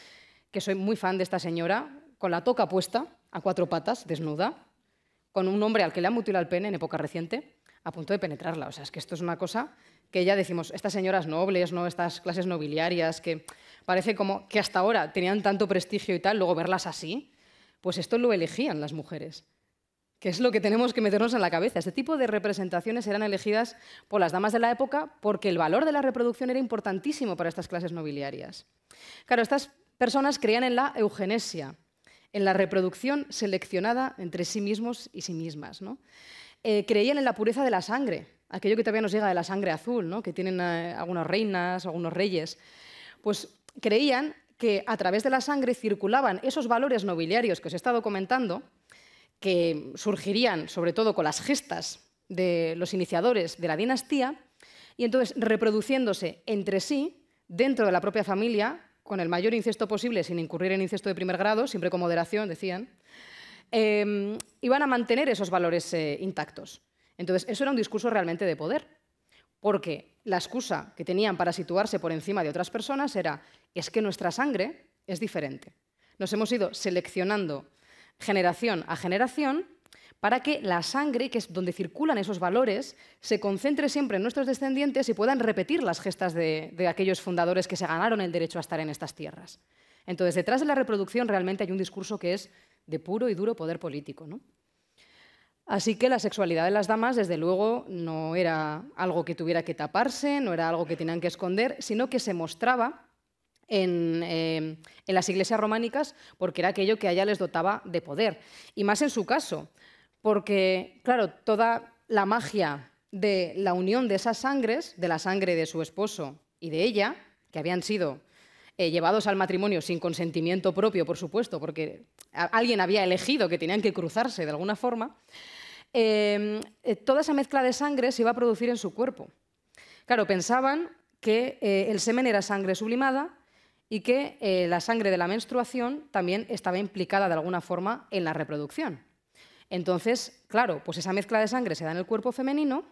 que soy muy fan de esta señora, con la toca puesta, a cuatro patas, desnuda, con un hombre al que le han mutilado el pene en época reciente, a punto de penetrarla. O sea, es que esto es una cosa que ya decimos, estas señoras nobles, ¿no? Estas clases nobiliarias, que parece como que hasta ahora tenían tanto prestigio y tal, luego verlas así, pues esto lo elegían las mujeres, que es lo que tenemos que meternos en la cabeza. Este tipo de representaciones eran elegidas por las damas de la época porque el valor de la reproducción era importantísimo para estas clases nobiliarias. Claro, estas personas creían en la eugenesia, en la reproducción seleccionada entre sí mismos y sí mismas, ¿no? Creían en la pureza de la sangre, aquello que todavía nos llega de la sangre azul, ¿no? Que tienen algunas reinas, algunos reyes. Pues creían que a través de la sangre circulaban esos valores nobiliarios que os he estado comentando, que surgirían sobre todo con las gestas de los iniciadores de la dinastía, y entonces reproduciéndose entre sí, dentro de la propia familia, con el mayor incesto posible, sin incurrir en incesto de primer grado, siempre con moderación, decían, iban a mantener esos valores intactos. Entonces, eso era un discurso realmente de poder, porque la excusa que tenían para situarse por encima de otras personas era, es que nuestra sangre es diferente. Nos hemos ido seleccionando generación a generación para que la sangre, que es donde circulan esos valores, se concentre siempre en nuestros descendientes y puedan repetir las gestas de aquellos fundadores que se ganaron el derecho a estar en estas tierras. Entonces, detrás de la reproducción realmente hay un discurso que es de puro y duro poder político, ¿no? Así que la sexualidad de las damas, desde luego, no era algo que tuviera que taparse, no era algo que tenían que esconder, sino que se mostraba en las iglesias románicas porque era aquello que a ella les dotaba de poder. Y más en su caso, porque, claro, toda la magia de la unión de esas sangres, de la sangre de su esposo y de ella, que habían sido llevados al matrimonio sin consentimiento propio, por supuesto, porque alguien había elegido que tenían que cruzarse de alguna forma, toda esa mezcla de sangre se iba a producir en su cuerpo. Claro, pensaban que el semen era sangre sublimada y que la sangre de la menstruación también estaba implicada de alguna forma en la reproducción. Entonces, claro, pues esa mezcla de sangre se da en el cuerpo femenino,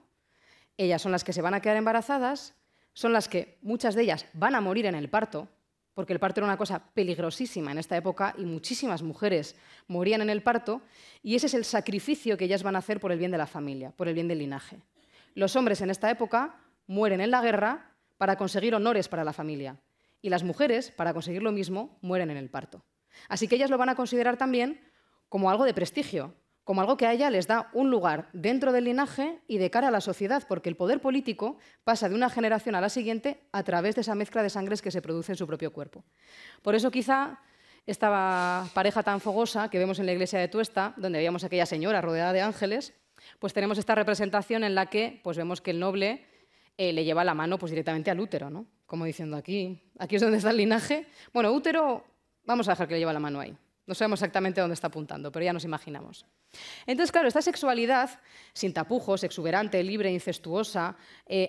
ellas son las que se van a quedar embarazadas, son las que muchas de ellas van a morir en el parto, porque el parto era una cosa peligrosísima en esta época y muchísimas mujeres morían en el parto, y ese es el sacrificio que ellas van a hacer por el bien de la familia, por el bien del linaje. Los hombres en esta época mueren en la guerra para conseguir honores para la familia, y las mujeres, para conseguir lo mismo, mueren en el parto. Así que ellas lo van a considerar también como algo de prestigio, como algo que a ella les da un lugar dentro del linaje y de cara a la sociedad, porque el poder político pasa de una generación a la siguiente a través de esa mezcla de sangres que se produce en su propio cuerpo. Por eso quizá esta pareja tan fogosa que vemos en la iglesia de Tuesta, donde veíamos a aquella señora rodeada de ángeles, pues tenemos esta representación en la que pues vemos que el noble le lleva la mano pues directamente al útero, ¿no? Como diciendo aquí es donde está el linaje. Bueno, útero, vamos a dejar que le lleve la mano ahí. No sabemos exactamente dónde está apuntando, pero ya nos imaginamos. Entonces, claro, esta sexualidad, sin tapujos, exuberante, libre, incestuosa,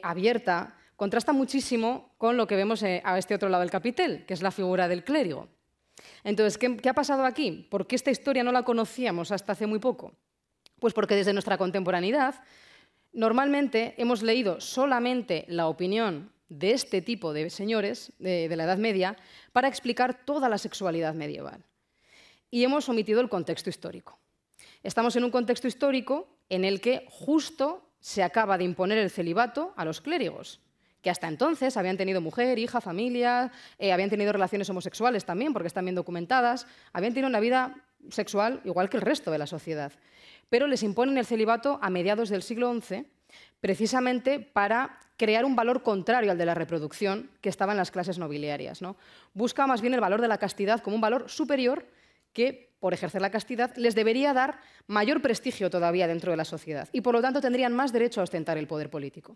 abierta, contrasta muchísimo con lo que vemos a este otro lado del capitel, que es la figura del clérigo. Entonces, ¿qué ha pasado aquí? ¿Por qué esta historia no la conocíamos hasta hace muy poco? Pues porque desde nuestra contemporaneidad, normalmente hemos leído solamente la opinión de este tipo de señores de la Edad Media para explicar toda la sexualidad medieval. Y hemos omitido el contexto histórico. Estamos en un contexto histórico en el que justo se acaba de imponer el celibato a los clérigos, que hasta entonces habían tenido mujer, hija, familia, habían tenido relaciones homosexuales también, porque están bien documentadas, habían tenido una vida sexual igual que el resto de la sociedad. Pero les imponen el celibato a mediados del siglo XI, precisamente para crear un valor contrario al de la reproducción que estaba en las clases nobiliarias, ¿no? Busca más bien el valor de la castidad como un valor superior que, por ejercer la castidad, les debería dar mayor prestigio todavía dentro de la sociedad y, por lo tanto, tendrían más derecho a ostentar el poder político.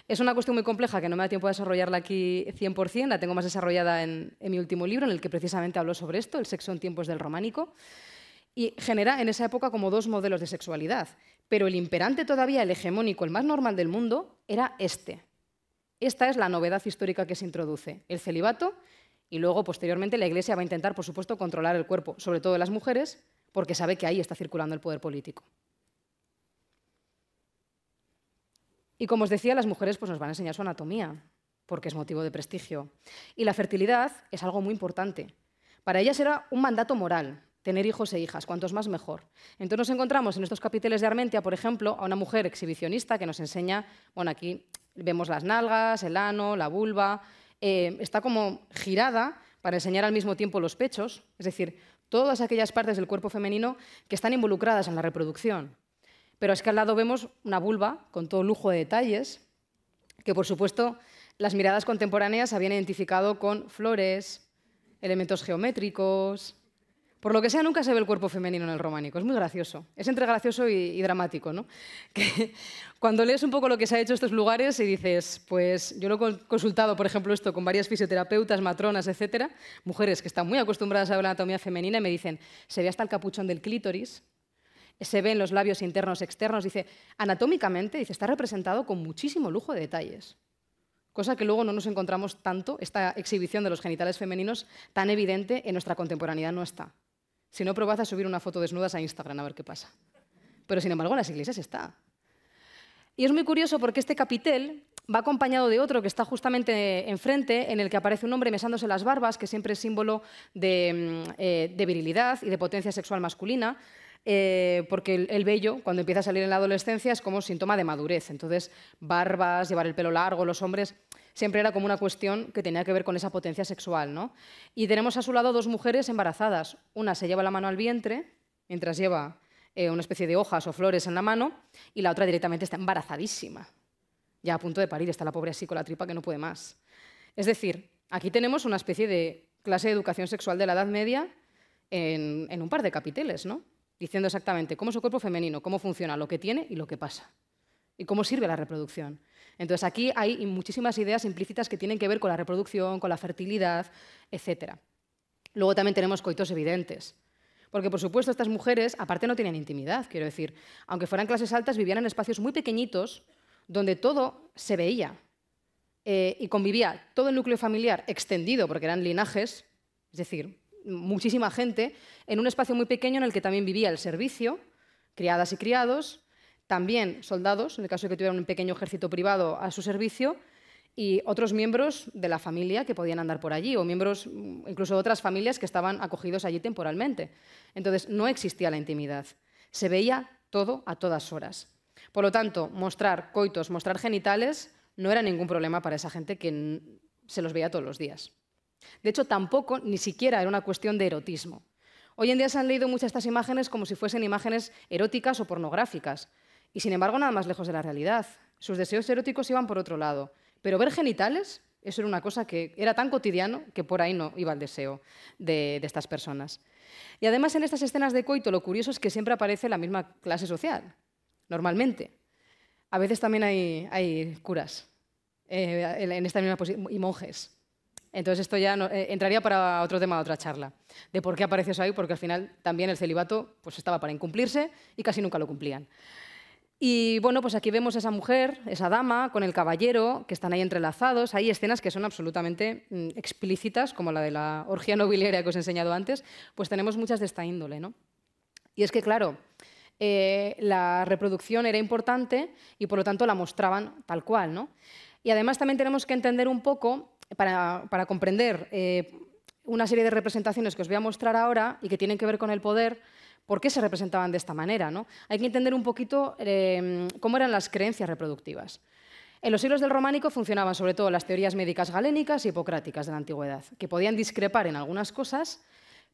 Es una cuestión muy compleja que no me da tiempo a desarrollarla aquí 100%, la tengo más desarrollada en mi último libro, en el que precisamente hablo sobre esto, el sexo en tiempos del románico, y genera en esa época como dos modelos de sexualidad. Pero el imperante todavía, el hegemónico, el más normal del mundo, era este. Esta es la novedad histórica que se introduce, el celibato, y luego, posteriormente, la Iglesia va a intentar, por supuesto, controlar el cuerpo, sobre todo de las mujeres, porque sabe que ahí está circulando el poder político. Y como os decía, las mujeres pues, nos van a enseñar su anatomía, porque es motivo de prestigio. Y la fertilidad es algo muy importante. Para ellas era un mandato moral, tener hijos e hijas, cuantos más mejor. Entonces nos encontramos en estos capiteles de Armentia, por ejemplo, a una mujer exhibicionista que nos enseña, bueno, aquí vemos las nalgas, el ano, la vulva, está como girada para enseñar al mismo tiempo los pechos, es decir, todas aquellas partes del cuerpo femenino que están involucradas en la reproducción. Pero es que al lado vemos una vulva con todo lujo de detalles, que por supuesto las miradas contemporáneas habían identificado con flores, elementos geométricos. Por lo que sea, nunca se ve el cuerpo femenino en el románico. Es muy gracioso. Es entre gracioso y dramático, ¿no? Que cuando lees un poco lo que se ha hecho en estos lugares y dices, pues yo lo he consultado, por ejemplo, esto con varias fisioterapeutas, matronas, etcétera, mujeres que están muy acostumbradas a ver la anatomía femenina y me dicen, se ve hasta el capuchón del clítoris, se ven los labios internos, externos, dice, anatómicamente, dice, está representado con muchísimo lujo de detalles. Cosa que luego no nos encontramos tanto, esta exhibición de los genitales femeninos tan evidente en nuestra contemporaneidad no está. Si no, probad a subir una foto desnudas a Instagram a ver qué pasa. Pero, sin embargo, en las iglesias está. Y es muy curioso porque este capitel va acompañado de otro que está justamente enfrente, en el que aparece un hombre mesándose las barbas, que siempre es símbolo de virilidad y de potencia sexual masculina, porque el vello, cuando empieza a salir en la adolescencia, es como síntoma de madurez. Entonces, barbas, llevar el pelo largo, los hombres, siempre era como una cuestión que tenía que ver con esa potencia sexual, ¿no? Y tenemos a su lado dos mujeres embarazadas. Una se lleva la mano al vientre, mientras lleva una especie de hojas o flores en la mano, y la otra directamente está embarazadísima. Ya a punto de parir, está la pobre así con la tripa que no puede más. Es decir, aquí tenemos una especie de clase de educación sexual de la Edad Media en un par de capiteles, ¿no? Diciendo exactamente cómo es el cuerpo femenino, cómo funciona, lo que tiene y lo que pasa, y cómo sirve la reproducción. Entonces, aquí hay muchísimas ideas implícitas que tienen que ver con la reproducción, con la fertilidad, etc. Luego también tenemos coitos evidentes, porque, por supuesto, estas mujeres, aparte, no tenían intimidad, quiero decir, aunque fueran clases altas, vivían en espacios muy pequeñitos, donde todo se veía, y convivía todo el núcleo familiar extendido, porque eran linajes, es decir, muchísima gente, en un espacio muy pequeño en el que también vivía el servicio, criadas y criados, también soldados, en el caso de que tuvieran un pequeño ejército privado a su servicio, y otros miembros de la familia que podían andar por allí, o miembros incluso de otras familias que estaban acogidos allí temporalmente. Entonces, no existía la intimidad. Se veía todo a todas horas. Por lo tanto, mostrar coitos, mostrar genitales, no era ningún problema para esa gente que se los veía todos los días. De hecho, tampoco, ni siquiera era una cuestión de erotismo. Hoy en día se han leído muchas estas imágenes como si fuesen imágenes eróticas o pornográficas. Y, sin embargo, nada más lejos de la realidad. Sus deseos eróticos iban por otro lado. Pero ver genitales, eso era una cosa que era tan cotidiano que por ahí no iba el deseo de estas personas. Y además, en estas escenas de coito, lo curioso es que siempre aparece la misma clase social, normalmente. A veces también hay curas en esta misma posición, y monjes. Entonces esto ya entraría para otro tema, otra charla, de por qué aparece eso ahí, porque al final también el celibato pues, estaba para incumplirse y casi nunca lo cumplían. Y bueno, pues aquí vemos a esa mujer, esa dama, con el caballero, que están ahí entrelazados. Hay escenas que son absolutamente explícitas, como la de la orgía nobiliaria que os he enseñado antes, pues tenemos muchas de esta índole, ¿no? Y es que, claro, la reproducción era importante y por lo tanto la mostraban tal cual, ¿no? Y además también tenemos que entender un poco, para comprender una serie de representaciones que os voy a mostrar ahora y que tienen que ver con el poder, por qué se representaban de esta manera, ¿no? Hay que entender un poquito cómo eran las creencias reproductivas. En los siglos del Románico funcionaban sobre todo las teorías médicas galénicas y hipocráticas de la antigüedad, que podían discrepar en algunas cosas,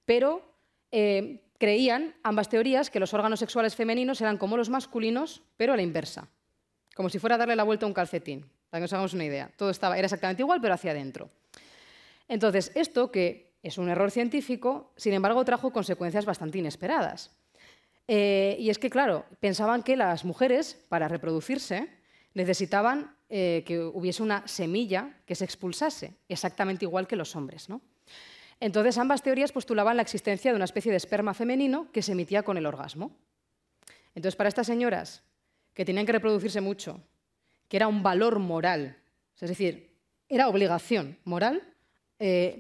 pero creían ambas teorías que los órganos sexuales femeninos eran como los masculinos, pero a la inversa, como si fuera a darle la vuelta a un calcetín, para que nos hagamos una idea. Todo era exactamente igual, pero hacia adentro. Entonces, esto, que es un error científico, sin embargo, trajo consecuencias bastante inesperadas. Y es que, claro, pensaban que las mujeres, para reproducirse, necesitaban que hubiese una semilla que se expulsase, exactamente igual que los hombres, ¿no? Entonces, ambas teorías postulaban la existencia de una especie de esperma femenino que se emitía con el orgasmo. Entonces, para estas señoras que tenían que reproducirse mucho, que era un valor moral, es decir, era obligación moral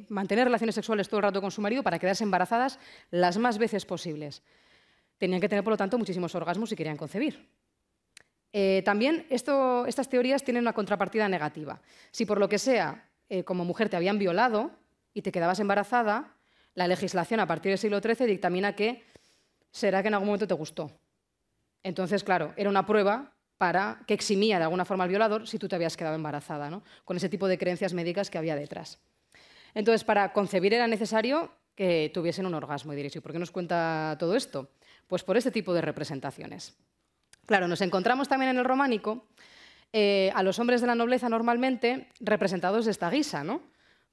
mantener relaciones sexuales todo el rato con su marido para quedarse embarazadas las más veces posibles. Tenían que tener, por lo tanto, muchísimos orgasmos si querían concebir. También estas teorías tienen una contrapartida negativa. Si por lo que sea, como mujer te habían violado y te quedabas embarazada, la legislación a partir del siglo XIII dictamina que será que en algún momento te gustó. Entonces, claro, era una prueba que eximía de alguna forma al violador si tú te habías quedado embarazada, ¿no? Con ese tipo de creencias médicas que había detrás. Entonces, para concebir era necesario que tuviesen un orgasmo. Y diréis, ¿y por qué nos cuenta todo esto? Pues por este tipo de representaciones. Claro, nos encontramos también en el románico a los hombres de la nobleza normalmente representados de esta guisa, ¿no?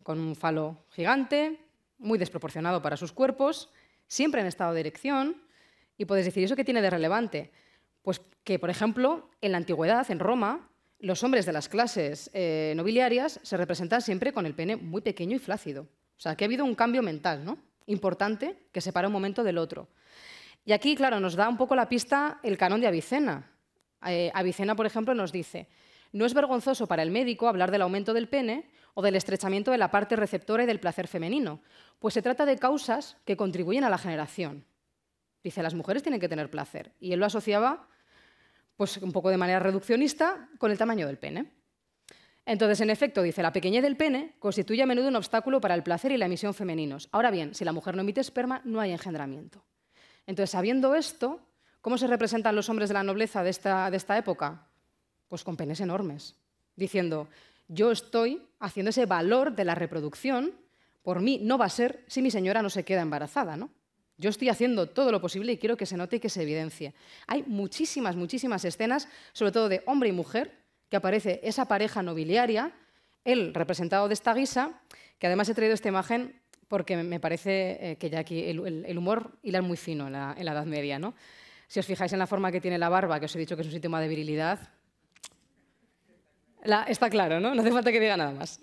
Con un falo gigante, muy desproporcionado para sus cuerpos, siempre en estado de erección. Y podéis decir, ¿eso qué tiene de relevante? Pues que, por ejemplo, en la antigüedad, en Roma, los hombres de las clases nobiliarias se representan siempre con el pene muy pequeño y flácido. O sea, que ha habido un cambio mental, ¿no? Importante que separa un momento del otro. Y aquí, claro, nos da un poco la pista el canon de Avicena. Avicena, por ejemplo, nos dice: no es vergonzoso para el médico hablar del aumento del pene o del estrechamiento de la parte receptora y del placer femenino, pues se trata de causas que contribuyen a la generación. Dice, las mujeres tienen que tener placer. Y él lo asociaba, pues un poco de manera reduccionista, con el tamaño del pene. Entonces, en efecto, dice, la pequeñez del pene constituye a menudo un obstáculo para el placer y la emisión femeninos. Ahora bien, si la mujer no emite esperma, no hay engendramiento. Entonces, sabiendo esto, ¿cómo se representan los hombres de la nobleza de esta época? Pues con penes enormes, diciendo, yo estoy haciendo ese valor de la reproducción, por mí no va a ser si mi señora no se queda embarazada, ¿no? Yo estoy haciendo todo lo posible y quiero que se note y que se evidencie. Hay muchísimas, muchísimas escenas, sobre todo de hombre y mujer, que aparece esa pareja nobiliaria, él representado de esta guisa, que además he traído esta imagen porque me parece que ya aquí el humor hila muy fino en la Edad Media, ¿no? Si os fijáis en la forma que tiene la barba, que os he dicho que es un síntoma de virilidad, está claro, ¿no? No hace falta que diga nada más.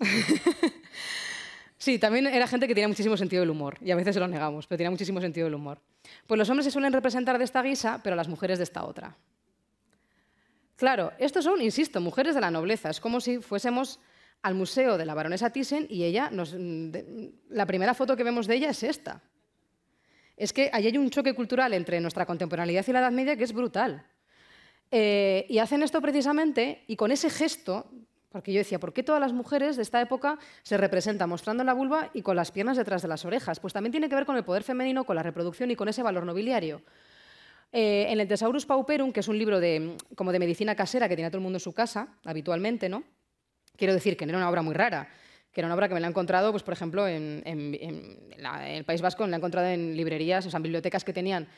Sí, también era gente que tenía muchísimo sentido del humor, y a veces se lo negamos, pero tenía muchísimo sentido del humor. Pues los hombres se suelen representar de esta guisa, pero las mujeres de esta otra. Claro, estos son, insisto, mujeres de la nobleza. Es como si fuésemos al museo de la baronesa Thyssen y la primera foto que vemos de ella es esta. Es que ahí hay un choque cultural entre nuestra contemporaneidad y la Edad Media que es brutal. Y hacen esto precisamente, y con ese gesto, porque yo decía, ¿por qué todas las mujeres de esta época se representan mostrando la vulva y con las piernas detrás de las orejas? Pues también tiene que ver con el poder femenino, con la reproducción y con ese valor nobiliario. En el Thesaurus Pauperum, que es un libro como de medicina casera que tiene todo el mundo en su casa, habitualmente, ¿no? Quiero decir que no era una obra muy rara, que era una obra que me la he encontrado, pues, por ejemplo, en el País Vasco, me la he encontrado en librerías, o sea, en bibliotecas que tenían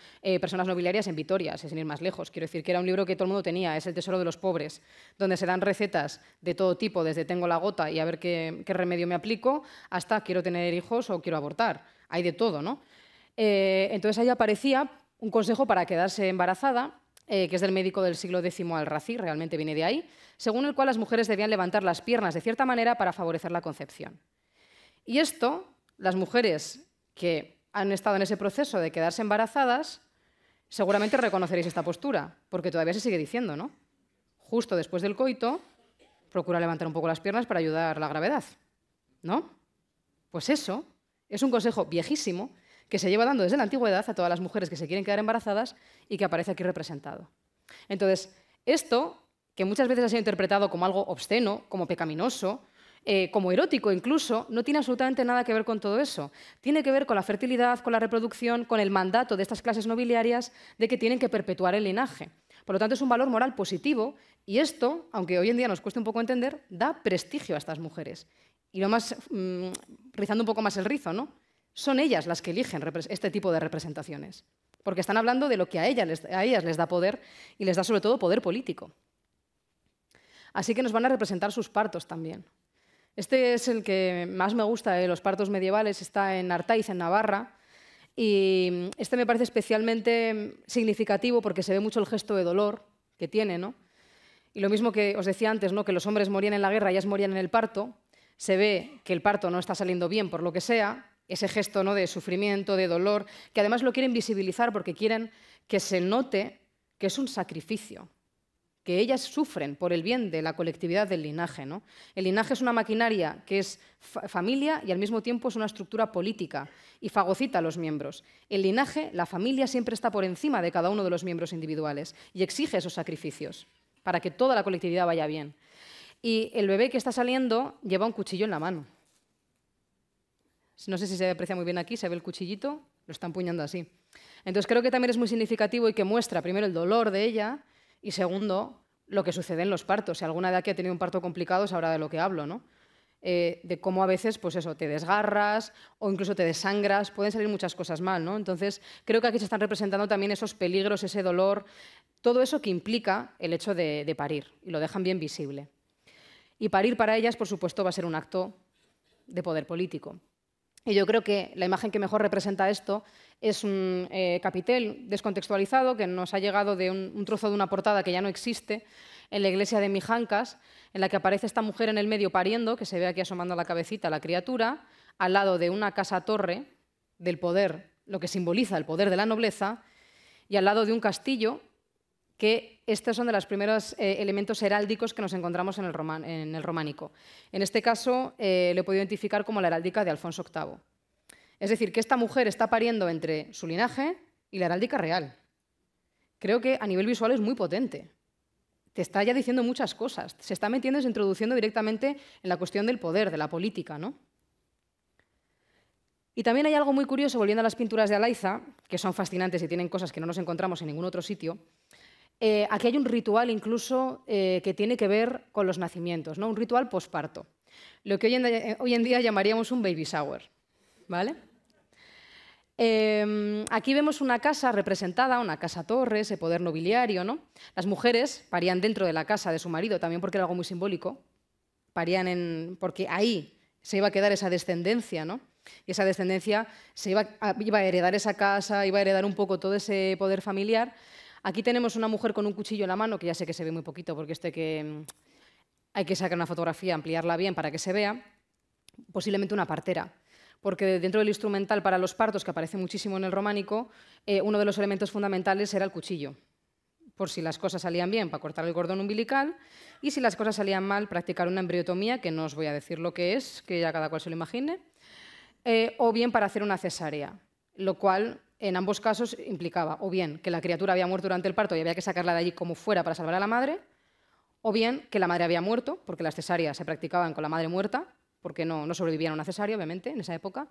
personas nobiliarias en Vitoria, sin ir más lejos. Quiero decir que era un libro que todo el mundo tenía, es el tesoro de los pobres, donde se dan recetas de todo tipo, desde tengo la gota y a ver qué remedio me aplico, hasta quiero tener hijos o quiero abortar. Hay de todo, ¿no? Entonces ahí aparecía un consejo para quedarse embarazada, que es del médico del siglo X Al-Razi, realmente viene de ahí, según el cual las mujeres debían levantar las piernas de cierta manera para favorecer la concepción. Y esto, las mujeres que han estado en ese proceso de quedarse embarazadas, seguramente reconoceréis esta postura, porque todavía se sigue diciendo, ¿no? Justo después del coito, procura levantar un poco las piernas para ayudar a la gravedad, ¿no? Pues eso es un consejo viejísimo que se lleva dando desde la antigüedad a todas las mujeres que se quieren quedar embarazadas y que aparece aquí representado. Entonces, esto, que muchas veces ha sido interpretado como algo obsceno, como pecaminoso, como erótico incluso, no tiene absolutamente nada que ver con todo eso. Tiene que ver con la fertilidad, con la reproducción, con el mandato de estas clases nobiliarias de que tienen que perpetuar el linaje. Por lo tanto, es un valor moral positivo y esto, aunque hoy en día nos cueste un poco entender, da prestigio a estas mujeres. Y lo más, rizando un poco más el rizo, ¿no? Son ellas las que eligen este tipo de representaciones, porque están hablando de lo que a ellas les da poder y les da sobre todo poder político. Así que nos van a representar sus partos también. Este es el que más me gusta de los partos medievales, está en Artaiz, en Navarra, y este me parece especialmente significativo porque se ve mucho el gesto de dolor que tiene, ¿no? Y lo mismo que os decía antes, ¿no? Que los hombres morían en la guerra, ellas morían en el parto, se ve que el parto no está saliendo bien por lo que sea, ese gesto, ¿no? De sufrimiento, de dolor, que además lo quieren visibilizar porque quieren que se note que es un sacrificio, que ellas sufren por el bien de la colectividad del linaje, ¿no? El linaje es una maquinaria que es familia y al mismo tiempo es una estructura política y fagocita a los miembros. El linaje, la familia, siempre está por encima de cada uno de los miembros individuales y exige esos sacrificios para que toda la colectividad vaya bien. Y el bebé que está saliendo lleva un cuchillo en la mano. No sé si se aprecia muy bien aquí, se ve el cuchillito, lo está empuñando así. Entonces creo que también es muy significativo y que muestra primero el dolor de ella y segundo, lo que sucede en los partos. Si alguna de aquí ha tenido un parto complicado sabrá de lo que hablo, ¿no? De cómo a veces pues eso, te desgarras o incluso te desangras, pueden salir muchas cosas mal, ¿no? Entonces creo que aquí se están representando también esos peligros, ese dolor, todo eso que implica el hecho de parir y lo dejan bien visible. Y parir para ellas, por supuesto, va a ser un acto de poder político. Y yo creo que la imagen que mejor representa esto es un capitel descontextualizado que nos ha llegado de un trozo de una portada que ya no existe en la iglesia de Mijancas, en la que aparece esta mujer en el medio pariendo, que se ve aquí asomando la cabecita la criatura, al lado de una casa-torre del poder, lo que simboliza el poder de la nobleza, y al lado de un castillo, que estos son de los primeros elementos heráldicos que nos encontramos en el románico. En este caso, lo he podido identificar como la heráldica de Alfonso VIII. Es decir, que esta mujer está pariendo entre su linaje y la heráldica real. Creo que a nivel visual es muy potente. Te está ya diciendo muchas cosas. Se está metiendo y se introduciendo directamente en la cuestión del poder, de la política, ¿no? Y también hay algo muy curioso, volviendo a las pinturas de Alaiza, que son fascinantes y tienen cosas que no nos encontramos en ningún otro sitio. Aquí hay un ritual incluso que tiene que ver con los nacimientos, ¿no? Un ritual posparto, lo que hoy en día llamaríamos un baby shower, ¿vale? Aquí vemos una casa representada, una casa-torre, ese poder nobiliario, ¿no? Las mujeres parían dentro de la casa de su marido, también porque era algo muy simbólico, parían porque ahí se iba a quedar esa descendencia, ¿no? Y esa descendencia iba a heredar esa casa, iba a heredar un poco todo ese poder familiar. Aquí tenemos una mujer con un cuchillo en la mano, que ya sé que se ve muy poquito porque hay que sacar una fotografía, ampliarla bien para que se vea, posiblemente una partera, porque dentro del instrumental para los partos, que aparece muchísimo en el románico, uno de los elementos fundamentales era el cuchillo, por si las cosas salían bien, para cortar el cordón umbilical, y si las cosas salían mal, practicar una embriotomía, que no os voy a decir lo que es, que ya cada cual se lo imagine, o bien para hacer una cesárea, lo cual en ambos casos implicaba o bien que la criatura había muerto durante el parto y había que sacarla de allí como fuera para salvar a la madre, o bien que la madre había muerto, porque las cesáreas se practicaban con la madre muerta, porque no sobrevivían a una cesárea, obviamente, en esa época,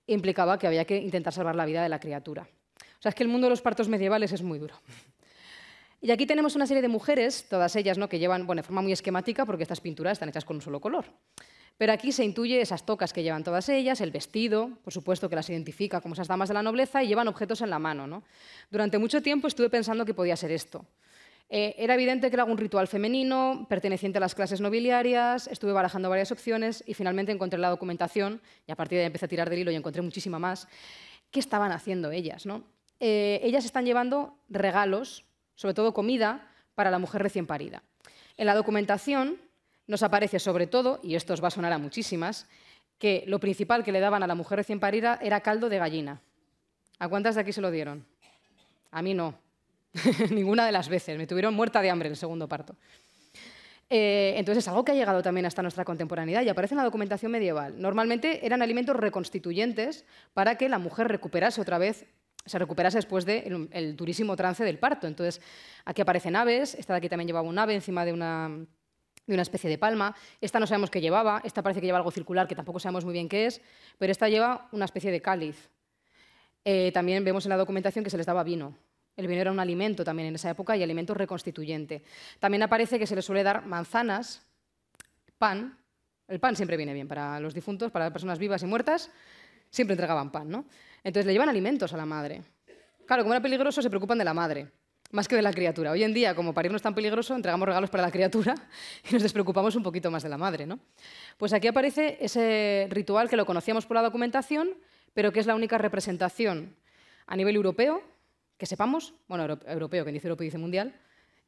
e implicaba que había que intentar salvar la vida de la criatura. O sea, es que el mundo de los partos medievales es muy duro. Y aquí tenemos una serie de mujeres, todas ellas, ¿no?, que llevan, bueno, de forma muy esquemática, porque estas pinturas están hechas con un solo color. Pero aquí se intuye esas tocas que llevan todas ellas, el vestido, por supuesto que las identifica como esas damas de la nobleza, y llevan objetos en la mano, ¿no? Durante mucho tiempo estuve pensando que podía ser esto. Era evidente que era algún ritual femenino, perteneciente a las clases nobiliarias, estuve barajando varias opciones y finalmente encontré la documentación, y a partir de ahí empecé a tirar del hilo y encontré muchísima más. ¿Qué estaban haciendo ellas, no? Ellas están llevando regalos, sobre todo comida, para la mujer recién parida. En la documentación nos aparece sobre todo, y esto os va a sonar a muchísimas, que lo principal que le daban a la mujer recién parida era caldo de gallina. ¿A cuántas de aquí se lo dieron? A mí no. Ninguna de las veces. Me tuvieron muerta de hambre en el segundo parto. Entonces es algo que ha llegado también hasta nuestra contemporaneidad y aparece en la documentación medieval. Normalmente eran alimentos reconstituyentes para que la mujer recuperase otra vez, se recuperase después del durísimo trance del parto. Entonces aquí aparecen aves, esta de aquí también llevaba un ave encima de de una especie de palma. Esta no sabemos qué llevaba, esta parece que lleva algo circular que tampoco sabemos muy bien qué es, pero esta lleva una especie de cáliz. También vemos en la documentación que se les daba vino. El vino era un alimento también en esa época y alimento reconstituyente. También aparece que se les suele dar manzanas, pan. El pan siempre viene bien para los difuntos, para las personas vivas y muertas, siempre entregaban pan, ¿no? Entonces le llevan alimentos a la madre. Claro, como era peligroso, se preocupan de la madre, más que de la criatura. Hoy en día, como parir no es tan peligroso, entregamos regalos para la criatura y nos despreocupamos un poquito más de la madre, ¿no? Pues aquí aparece ese ritual que lo conocíamos por la documentación, pero que es la única representación a nivel europeo, que sepamos, bueno, europeo, quien dice europeo dice mundial,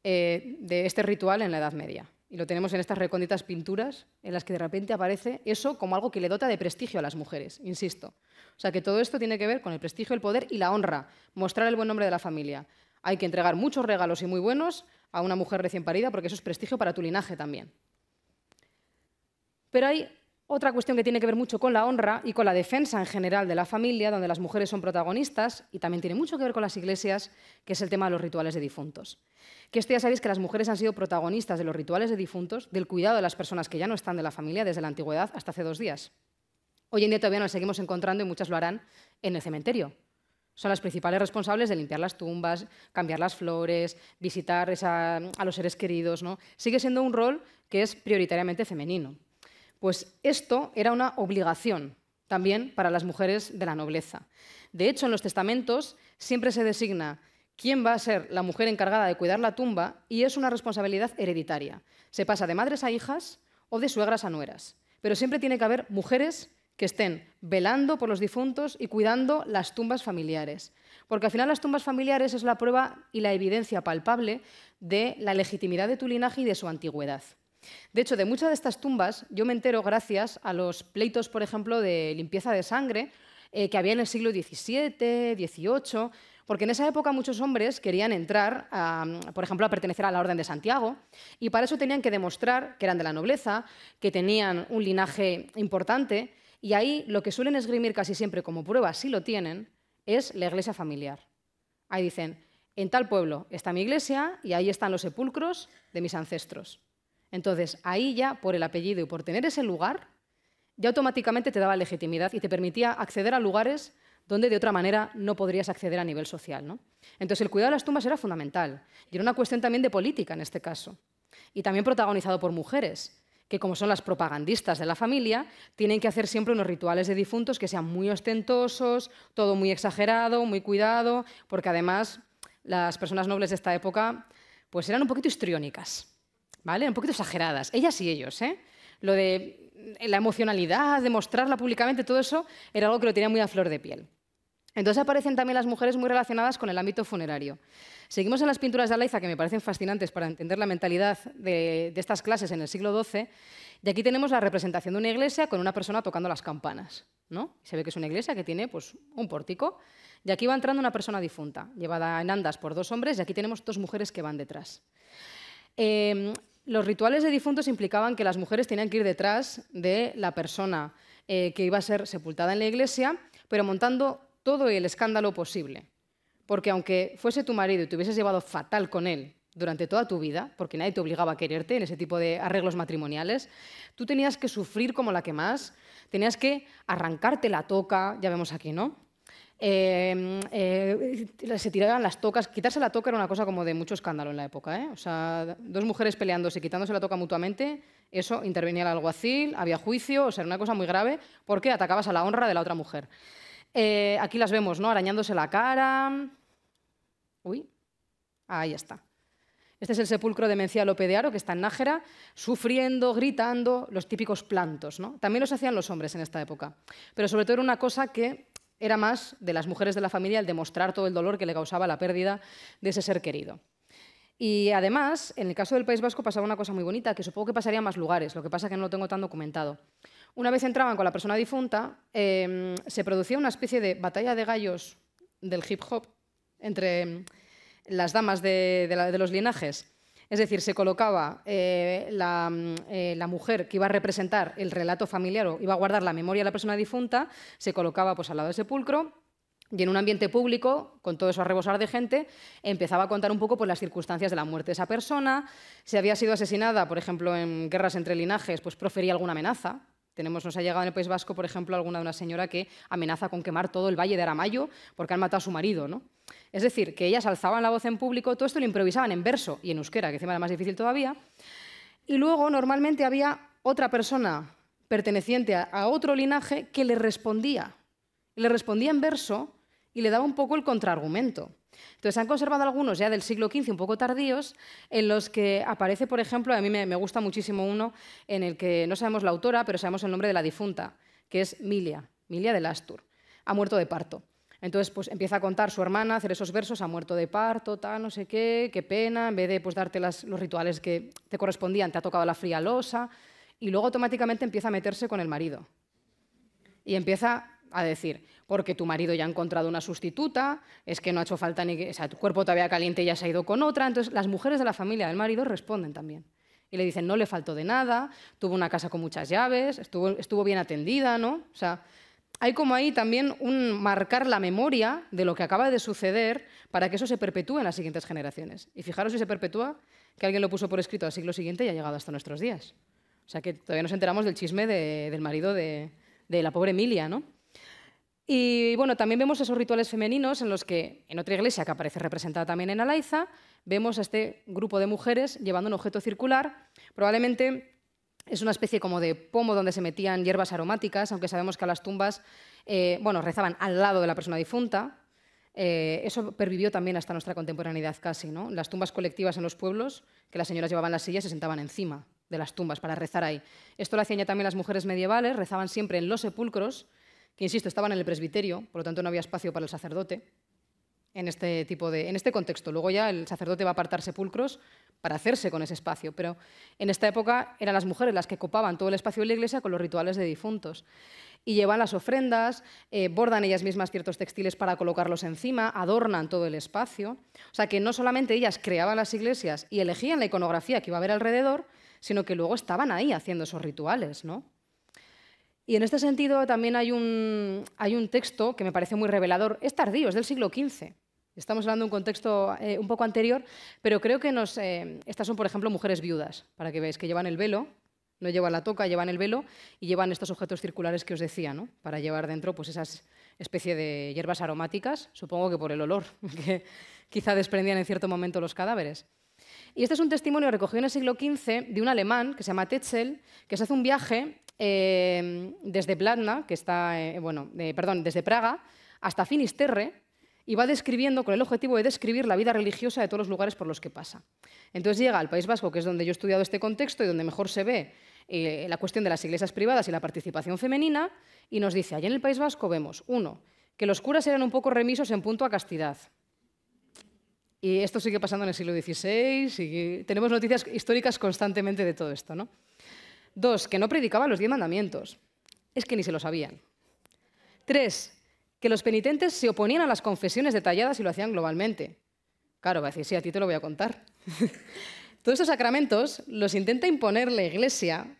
de este ritual en la Edad Media. Y lo tenemos en estas recónditas pinturas en las que de repente aparece eso como algo que le dota de prestigio a las mujeres, insisto. O sea que todo esto tiene que ver con el prestigio, el poder y la honra, mostrar el buen nombre de la familia. Hay que entregar muchos regalos y muy buenos a una mujer recién parida porque eso es prestigio para tu linaje también. Pero hay otra cuestión que tiene que ver mucho con la honra y con la defensa en general de la familia, donde las mujeres son protagonistas, y también tiene mucho que ver con las iglesias, que es el tema de los rituales de difuntos. Que esto ya sabéis que las mujeres han sido protagonistas de los rituales de difuntos, del cuidado de las personas que ya no están de la familia desde la antigüedad hasta hace 2 días. Hoy en día todavía nos seguimos encontrando, y muchas lo harán, en el cementerio. Son las principales responsables de limpiar las tumbas, cambiar las flores, visitar a los seres queridos, ¿no? Sigue siendo un rol que es prioritariamente femenino. Pues esto era una obligación también para las mujeres de la nobleza. De hecho, en los testamentos siempre se designa quién va a ser la mujer encargada de cuidar la tumba y es una responsabilidad hereditaria. Se pasa de madres a hijas o de suegras a nueras. Pero siempre tiene que haber mujeres que estén velando por los difuntos y cuidando las tumbas familiares. Porque al final las tumbas familiares es la prueba y la evidencia palpable de la legitimidad de tu linaje y de su antigüedad. De hecho, de muchas de estas tumbas yo me entero gracias a los pleitos, por ejemplo, de limpieza de sangre que había en el siglo XVII, XVIII, porque en esa época muchos hombres querían entrar, por ejemplo, a pertenecer a la Orden de Santiago, y para eso tenían que demostrar que eran de la nobleza, que tenían un linaje importante, y ahí lo que suelen esgrimir casi siempre como prueba, si lo tienen, es la iglesia familiar. Ahí dicen, en tal pueblo está mi iglesia y ahí están los sepulcros de mis ancestros. Entonces, ahí ya, por el apellido y por tener ese lugar, ya automáticamente te daba legitimidad y te permitía acceder a lugares donde de otra manera no podrías acceder a nivel social, ¿no? Entonces, el cuidado de las tumbas era fundamental y era una cuestión también de política en este caso. Y también protagonizado por mujeres, que como son las propagandistas de la familia, tienen que hacer siempre unos rituales de difuntos que sean muy ostentosos, todo muy exagerado, muy cuidado, porque además las personas nobles de esta época pues eran un poquito histriónicas. ¿Vale? Un poquito exageradas, ellas y ellos, ¿eh? Lo de la emocionalidad, de mostrarla públicamente, todo eso era algo que lo tenía muy a flor de piel. Entonces aparecen también las mujeres muy relacionadas con el ámbito funerario. Seguimos en las pinturas de Alaiza, que me parecen fascinantes para entender la mentalidad de estas clases en el siglo XII, y aquí tenemos la representación de una iglesia con una persona tocando las campanas, ¿no? Se ve que es una iglesia que tiene pues, un pórtico, y aquí va entrando una persona difunta, llevada en andas por 2 hombres, y aquí tenemos 2 mujeres que van detrás. Los rituales de difuntos implicaban que las mujeres tenían que ir detrás de la persona que iba a ser sepultada en la iglesia, pero montando todo el escándalo posible. Porque aunque fuese tu marido y te hubieses llevado fatal con él durante toda tu vida, porque nadie te obligaba a quererte en ese tipo de arreglos matrimoniales, tú tenías que sufrir como la que más, tenías que arrancarte la toca, ya vemos aquí, ¿no? Se tiraban las tocas. Quitarse la toca era una cosa como de mucho escándalo en la época, ¿eh? O sea, 2 mujeres peleándose y quitándose la toca mutuamente, eso intervenía el alguacil, había juicio, o sea, era una cosa muy grave porque atacabas a la honra de la otra mujer. Aquí las vemos, ¿no? Arañándose la cara. Uy, ahí está. Este es el sepulcro de Mencía Lope de Haro, que está en Nájera, sufriendo, gritando, los típicos plantos, ¿no? También los hacían los hombres en esta época, pero sobre todo era una cosa que era más de las mujeres de la familia el demostrar todo el dolor que le causaba la pérdida de ese ser querido. Y además, en el caso del País Vasco pasaba una cosa muy bonita, que supongo que pasaría en más lugares, lo que pasa es que no lo tengo tan documentado. Una vez entraban con la persona difunta, se producía una especie de batalla de gallos del hip hop entre las damas de los linajes. Es decir, se colocaba la mujer que iba a representar el relato familiar o iba a guardar la memoria de la persona difunta, se colocaba pues, al lado del sepulcro Y en un ambiente público, con todo eso a rebosar de gente, empezaba a contar un poco pues, las circunstancias de la muerte de esa persona. Si había sido asesinada, por ejemplo, en guerras entre linajes, pues profería alguna amenaza. Nos ha llegado en el País Vasco, por ejemplo, alguna de una señora que amenaza con quemar todo el valle de Aramayo porque han matado a su marido, ¿no? Es decir, que ellas alzaban la voz en público, todo esto lo improvisaban en verso y en euskera, que encima era más difícil todavía. Y luego, normalmente, había otra persona perteneciente a otro linaje que le respondía. Le respondía en verso y le daba un poco el contraargumento. Entonces, han conservado algunos ya del siglo XV, un poco tardíos, en los que aparece, por ejemplo, a mí me gusta muchísimo uno en el que no sabemos la autora, pero sabemos el nombre de la difunta, que es Milia de Lastur. Ha muerto de parto. Entonces, pues empieza a contar su hermana, a hacer esos versos, ha muerto de parto, tal, no sé qué pena, en vez de pues, darte los rituales que te correspondían, te ha tocado la fría losa, y luego automáticamente empieza a meterse con el marido. Y empieza a decir, porque tu marido ya ha encontrado una sustituta, es que no ha hecho falta ni que... O sea, tu cuerpo todavía caliente y ya se ha ido con otra. Entonces, las mujeres de la familia del marido responden también. Y le dicen, no le faltó de nada, tuvo una casa con muchas llaves, estuvo bien atendida, ¿no? O sea, hay como ahí también un marcar la memoria de lo que acaba de suceder para que eso se perpetúe en las siguientes generaciones. Y fijaros si se perpetúa, que alguien lo puso por escrito al siglo siguiente y ha llegado hasta nuestros días. O sea, que todavía nos enteramos del chisme del marido de la pobre Emilia, ¿no? Y bueno, también vemos esos rituales femeninos en los que, en otra iglesia que aparece representada también en Alaiza, vemos a este grupo de mujeres llevando un objeto circular. Probablemente es una especie como de pomo donde se metían hierbas aromáticas, aunque sabemos que a las tumbas rezaban al lado de la persona difunta. Eso pervivió también hasta nuestra contemporaneidad casi, ¿no? Las tumbas colectivas en los pueblos, que las señoras llevaban las sillas y se sentaban encima de las tumbas para rezar ahí. Esto lo hacían ya también las mujeres medievales, rezaban siempre en los sepulcros, que, insisto, estaban en el presbiterio, por lo tanto no había espacio para el sacerdote en este contexto. Luego ya el sacerdote va a apartar sepulcros para hacerse con ese espacio, pero en esta época eran las mujeres las que copaban todo el espacio de la iglesia con los rituales de difuntos. Y llevan las ofrendas, bordan ellas mismas ciertos textiles para colocarlos encima, adornan todo el espacio. O sea que no solamente ellas creaban las iglesias y elegían la iconografía que iba a haber alrededor, sino que luego estaban ahí haciendo esos rituales, ¿no? Y en este sentido también hay un texto que me parece muy revelador. Es tardío, es del siglo XV. Estamos hablando de un contexto un poco anterior, pero creo que estas son, por ejemplo, mujeres viudas, para que veáis que llevan el velo, no llevan la toca, llevan el velo y llevan estos objetos circulares que os decía, ¿no? Para llevar dentro pues, esas especie de hierbas aromáticas, supongo que por el olor que quizá desprendían en cierto momento los cadáveres. Y este es un testimonio recogido en el siglo XV de un alemán que se llama Tetzel, que se hace un viaje desde Bladna, que está, desde Praga hasta Finisterre, y va describiendo, con el objetivo de describir la vida religiosa de todos los lugares por los que pasa. Entonces llega al País Vasco, que es donde yo he estudiado este contexto y donde mejor se ve la cuestión de las iglesias privadas y la participación femenina, y nos dice, allí en el País Vasco vemos, uno, que los curas eran un poco remisos en punto a castidad. Y esto sigue pasando en el siglo XVI, y tenemos noticias históricas constantemente de todo esto, ¿no? Dos, que no predicaban los 10 mandamientos. Es que ni se lo sabían. Tres, que los penitentes se oponían a las confesiones detalladas y lo hacían globalmente. Claro, va a decir, sí, a ti te lo voy a contar. Todos esos sacramentos los intenta imponer la Iglesia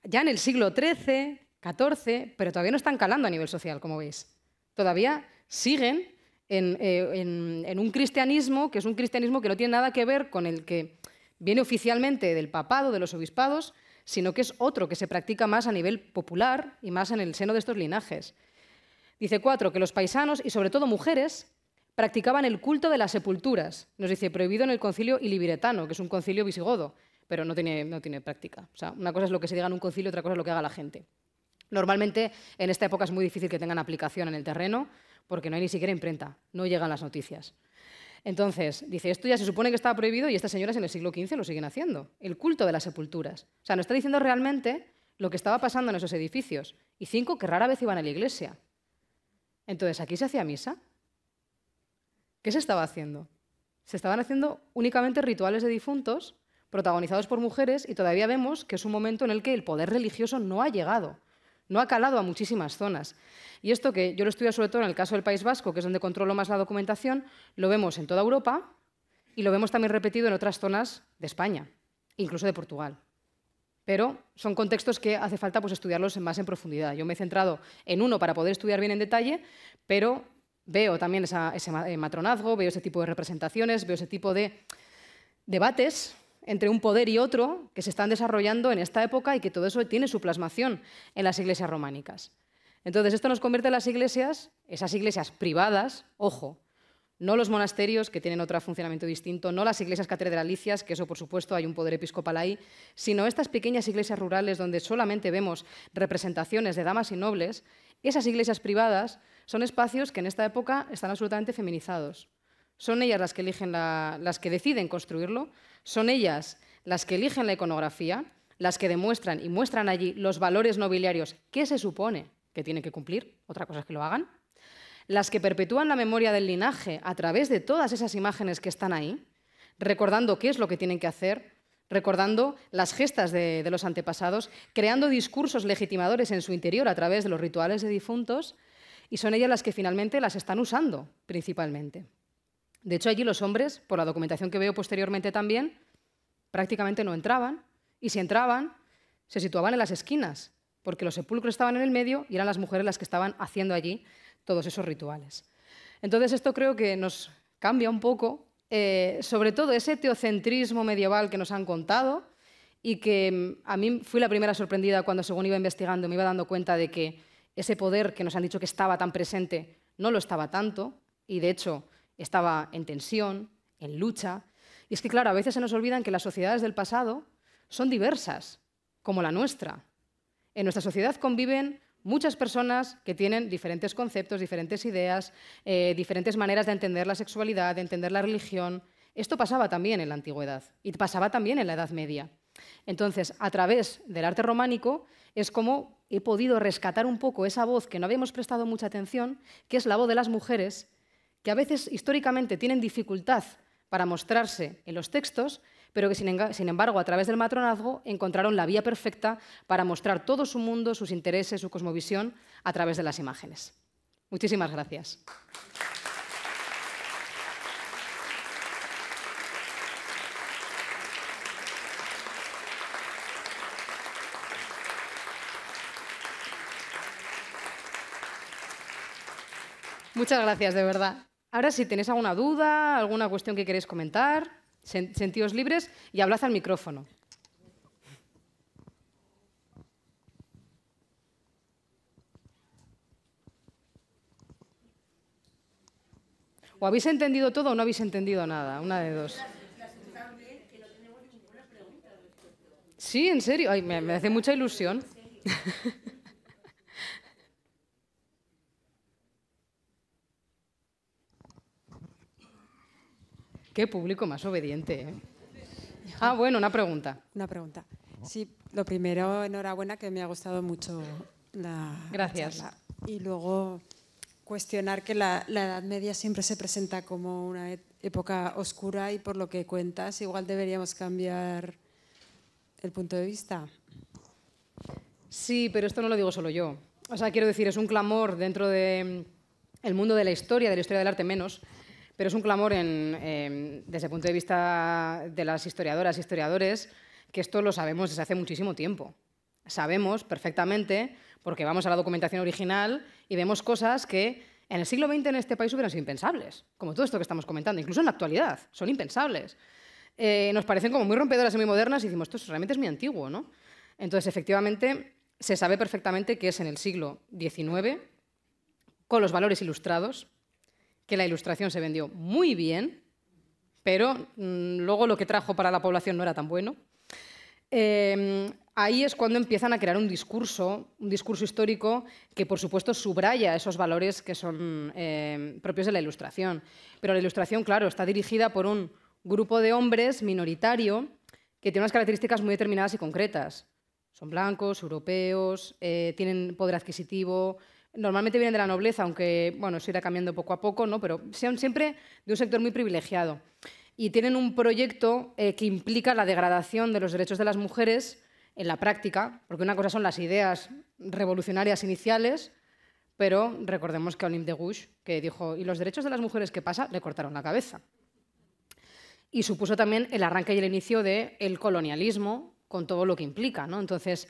ya en el siglo XIII, XIV, pero todavía no están calando a nivel social, como veis. Todavía siguen en un cristianismo que es un cristianismo que no tiene nada que ver con el que viene oficialmente del papado, de los obispados, sino que es otro que se practica más a nivel popular y más en el seno de estos linajes. Dice 4, que los paisanos, y sobre todo mujeres, practicaban el culto de las sepulturas. Nos dice, prohibido en el concilio iliberetano, que es un concilio visigodo, pero no tiene práctica. O sea, una cosa es lo que se diga en un concilio, otra cosa es lo que haga la gente. Normalmente, en esta época es muy difícil que tengan aplicación en el terreno, porque no hay ni siquiera imprenta, no llegan las noticias. Entonces, dice, esto ya se supone que estaba prohibido y estas señoras en el siglo XV lo siguen haciendo. El culto de las sepulturas. O sea, nos está diciendo realmente lo que estaba pasando en esos edificios. Y 5, que rara vez iban a la iglesia. Entonces, ¿aquí se hacía misa? ¿Qué se estaba haciendo? Se estaban haciendo únicamente rituales de difuntos protagonizados por mujeres y todavía vemos que es un momento en el que el poder religioso no ha llegado, no ha calado a muchísimas zonas. Y esto, que yo lo estudio sobre todo en el caso del País Vasco, que es donde controlo más la documentación, lo vemos en toda Europa y lo vemos también repetido en otras zonas de España, incluso de Portugal. Pero son contextos que hace falta pues, estudiarlos más en profundidad. Yo me he centrado en uno para poder estudiar bien en detalle, pero veo también ese matronazgo, veo ese tipo de representaciones, veo ese tipo de debates entre un poder y otro que se están desarrollando en esta época y que todo eso tiene su plasmación en las iglesias románicas. Entonces, esto nos convierte en las iglesias, esas iglesias privadas, ojo, no los monasterios, que tienen otro funcionamiento distinto, no las iglesias catedralicias, que eso, por supuesto, hay un poder episcopal ahí, sino estas pequeñas iglesias rurales donde solamente vemos representaciones de damas y nobles. Esas iglesias privadas son espacios que en esta época están absolutamente feminizados. Son ellas las que eligen las que deciden construirlo, son ellas las que eligen la iconografía, las que demuestran y muestran allí los valores nobiliarios que se supone que tienen que cumplir, otra cosa es que lo hagan, las que perpetúan la memoria del linaje a través de todas esas imágenes que están ahí, recordando qué es lo que tienen que hacer, recordando las gestas de los antepasados, creando discursos legitimadores en su interior a través de los rituales de difuntos, y son ellas las que finalmente las están usando principalmente. De hecho, allí los hombres, por la documentación que veo posteriormente también, prácticamente no entraban, y si entraban, se situaban en las esquinas, porque los sepulcros estaban en el medio y eran las mujeres las que estaban haciendo allí todos esos rituales. Entonces, esto creo que nos cambia un poco, sobre todo ese teocentrismo medieval que nos han contado y que a mí fui la primera sorprendida cuando, según iba investigando, me iba dando cuenta de que ese poder que nos han dicho que estaba tan presente no lo estaba tanto y, de hecho, estaba en tensión, en lucha. Y es que, claro, a veces se nos olvidan que las sociedades del pasado son diversas, como la nuestra. En nuestra sociedad conviven muchas personas que tienen diferentes conceptos, diferentes ideas, diferentes maneras de entender la sexualidad, de entender la religión. Esto pasaba también en la antigüedad y pasaba también en la Edad Media. Entonces, a través del arte románico es como he podido rescatar un poco esa voz que no habíamos prestado mucha atención, que es la voz de las mujeres, que a veces históricamente tienen dificultad para mostrarse en los textos, pero que sin embargo a través del matronazgo encontraron la vía perfecta para mostrar todo su mundo, sus intereses, su cosmovisión a través de las imágenes. Muchísimas gracias. Muchas gracias, de verdad. Ahora, si tenéis alguna duda, alguna cuestión que queréis comentar, sentíos libres y hablad al micrófono. O habéis entendido todo o no habéis entendido nada, una de dos. Sí, en serio. Ay, me hace mucha ilusión. Qué público más obediente, ¿eh? Ah, bueno, una pregunta. Una pregunta. Sí, lo primero, enhorabuena, que me ha gustado mucho la charla. Y luego cuestionar que la Edad Media siempre se presenta como una época oscura y por lo que cuentas, igual deberíamos cambiar el punto de vista. Sí, pero esto no lo digo solo yo. O sea, quiero decir, es un clamor dentro del mundo de la historia del arte menos, pero es un clamor desde el punto de vista de las historiadoras y historiadores, que esto lo sabemos desde hace muchísimo tiempo. Sabemos perfectamente, porque vamos a la documentación original y vemos cosas que en el siglo XX en este país hubieran sido impensables, como todo esto que estamos comentando, incluso en la actualidad, son impensables. Nos parecen como muy rompedoras y muy modernas y decimos, esto realmente es muy antiguo, ¿no? Entonces, efectivamente, se sabe perfectamente que es en el siglo XIX, con los valores ilustrados, que la Ilustración se vendió muy bien, pero luego lo que trajo para la población no era tan bueno. Ahí es cuando empiezan a crear un discurso histórico que, por supuesto, subraya esos valores que son propios de la Ilustración. Pero la Ilustración, claro, está dirigida por un grupo de hombres minoritario que tiene unas características muy determinadas y concretas. Son blancos, europeos, tienen poder adquisitivo. Normalmente vienen de la nobleza, aunque bueno, eso irá cambiando poco a poco, ¿no? Pero son siempre de un sector muy privilegiado. Y tienen un proyecto que implica la degradación de los derechos de las mujeres en la práctica, porque una cosa son las ideas revolucionarias iniciales, pero recordemos que Olympe de Gouges, que dijo, ¿y los derechos de las mujeres qué pasa? Le cortaron la cabeza. Y supuso también el arranque y el inicio del colonialismo, con todo lo que implica, ¿no? Entonces,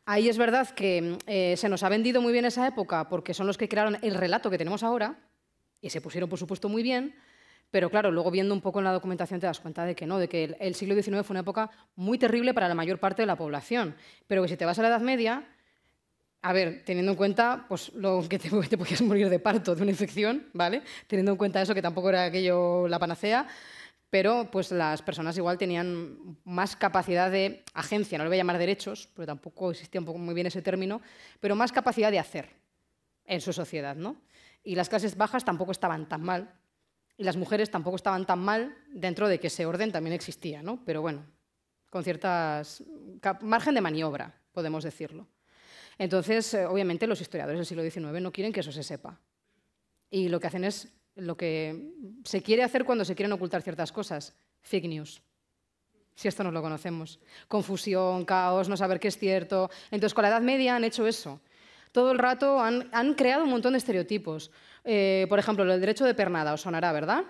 ahí es verdad que se nos ha vendido muy bien esa época porque son los que crearon el relato que tenemos ahora, Y se pusieron, por supuesto, muy bien, pero claro, luego viendo un poco en la documentación te das cuenta de que no, de que el siglo XIX fue una época muy terrible para la mayor parte de la población, pero que si te vas a la Edad Media, a ver, teniendo en cuenta pues, lo que te podías morir de parto, de una infección, ¿vale? Teniendo en cuenta eso, que tampoco era aquello la panacea, pero pues las personas igual tenían más capacidad de agencia, no le voy a llamar derechos, porque tampoco existía un poco muy bien ese término, pero más capacidad de hacer en su sociedad, ¿no? Y las clases bajas tampoco estaban tan mal, y las mujeres tampoco estaban tan mal dentro de que ese orden también existía, ¿no? Pero bueno, con ciertas margen de maniobra, podemos decirlo. Entonces, obviamente, los historiadores del siglo XIX no quieren que eso se sepa. Y lo que hacen es lo que se quiere hacer cuando se quieren ocultar ciertas cosas. Fake news. Si esto no lo conocemos. Confusión, caos, no saber qué es cierto. Entonces, con la Edad Media han hecho eso. Todo el rato han creado un montón de estereotipos. Por ejemplo, el derecho de pernada, os sonará, ¿verdad?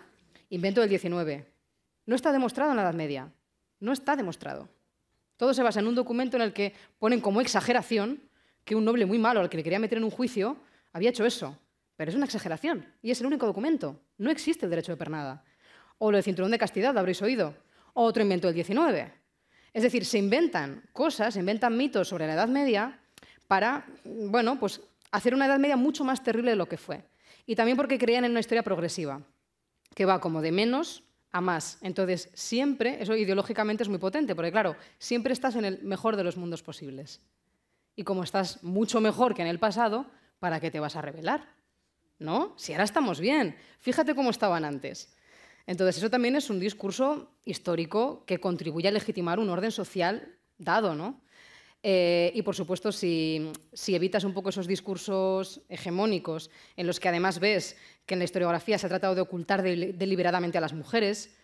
Invento del XIX. No está demostrado en la Edad Media. No está demostrado. Todo se basa en un documento en el que ponen como exageración que un noble muy malo al que le quería meter en un juicio había hecho eso. Pero es una exageración y es el único documento. No existe el derecho de pernada. O lo del cinturón de castidad, lo habréis oído. O otro invento del XIX. Es decir, se inventan cosas, se inventan mitos sobre la Edad Media para, bueno, pues hacer una Edad Media mucho más terrible de lo que fue. Y también porque creían en una historia progresiva, que va como de menos a más. Entonces, siempre, eso ideológicamente es muy potente, porque claro, siempre estás en el mejor de los mundos posibles. Y como estás mucho mejor que en el pasado, ¿para qué te vas a rebelar? ¿No? Si ahora estamos bien, fíjate cómo estaban antes. Entonces, eso también es un discurso histórico que contribuye a legitimar un orden social dado, ¿no? Y, por supuesto, si evitas un poco esos discursos hegemónicos en los que además ves que en la historiografía se ha tratado de ocultar deliberadamente a las mujeres.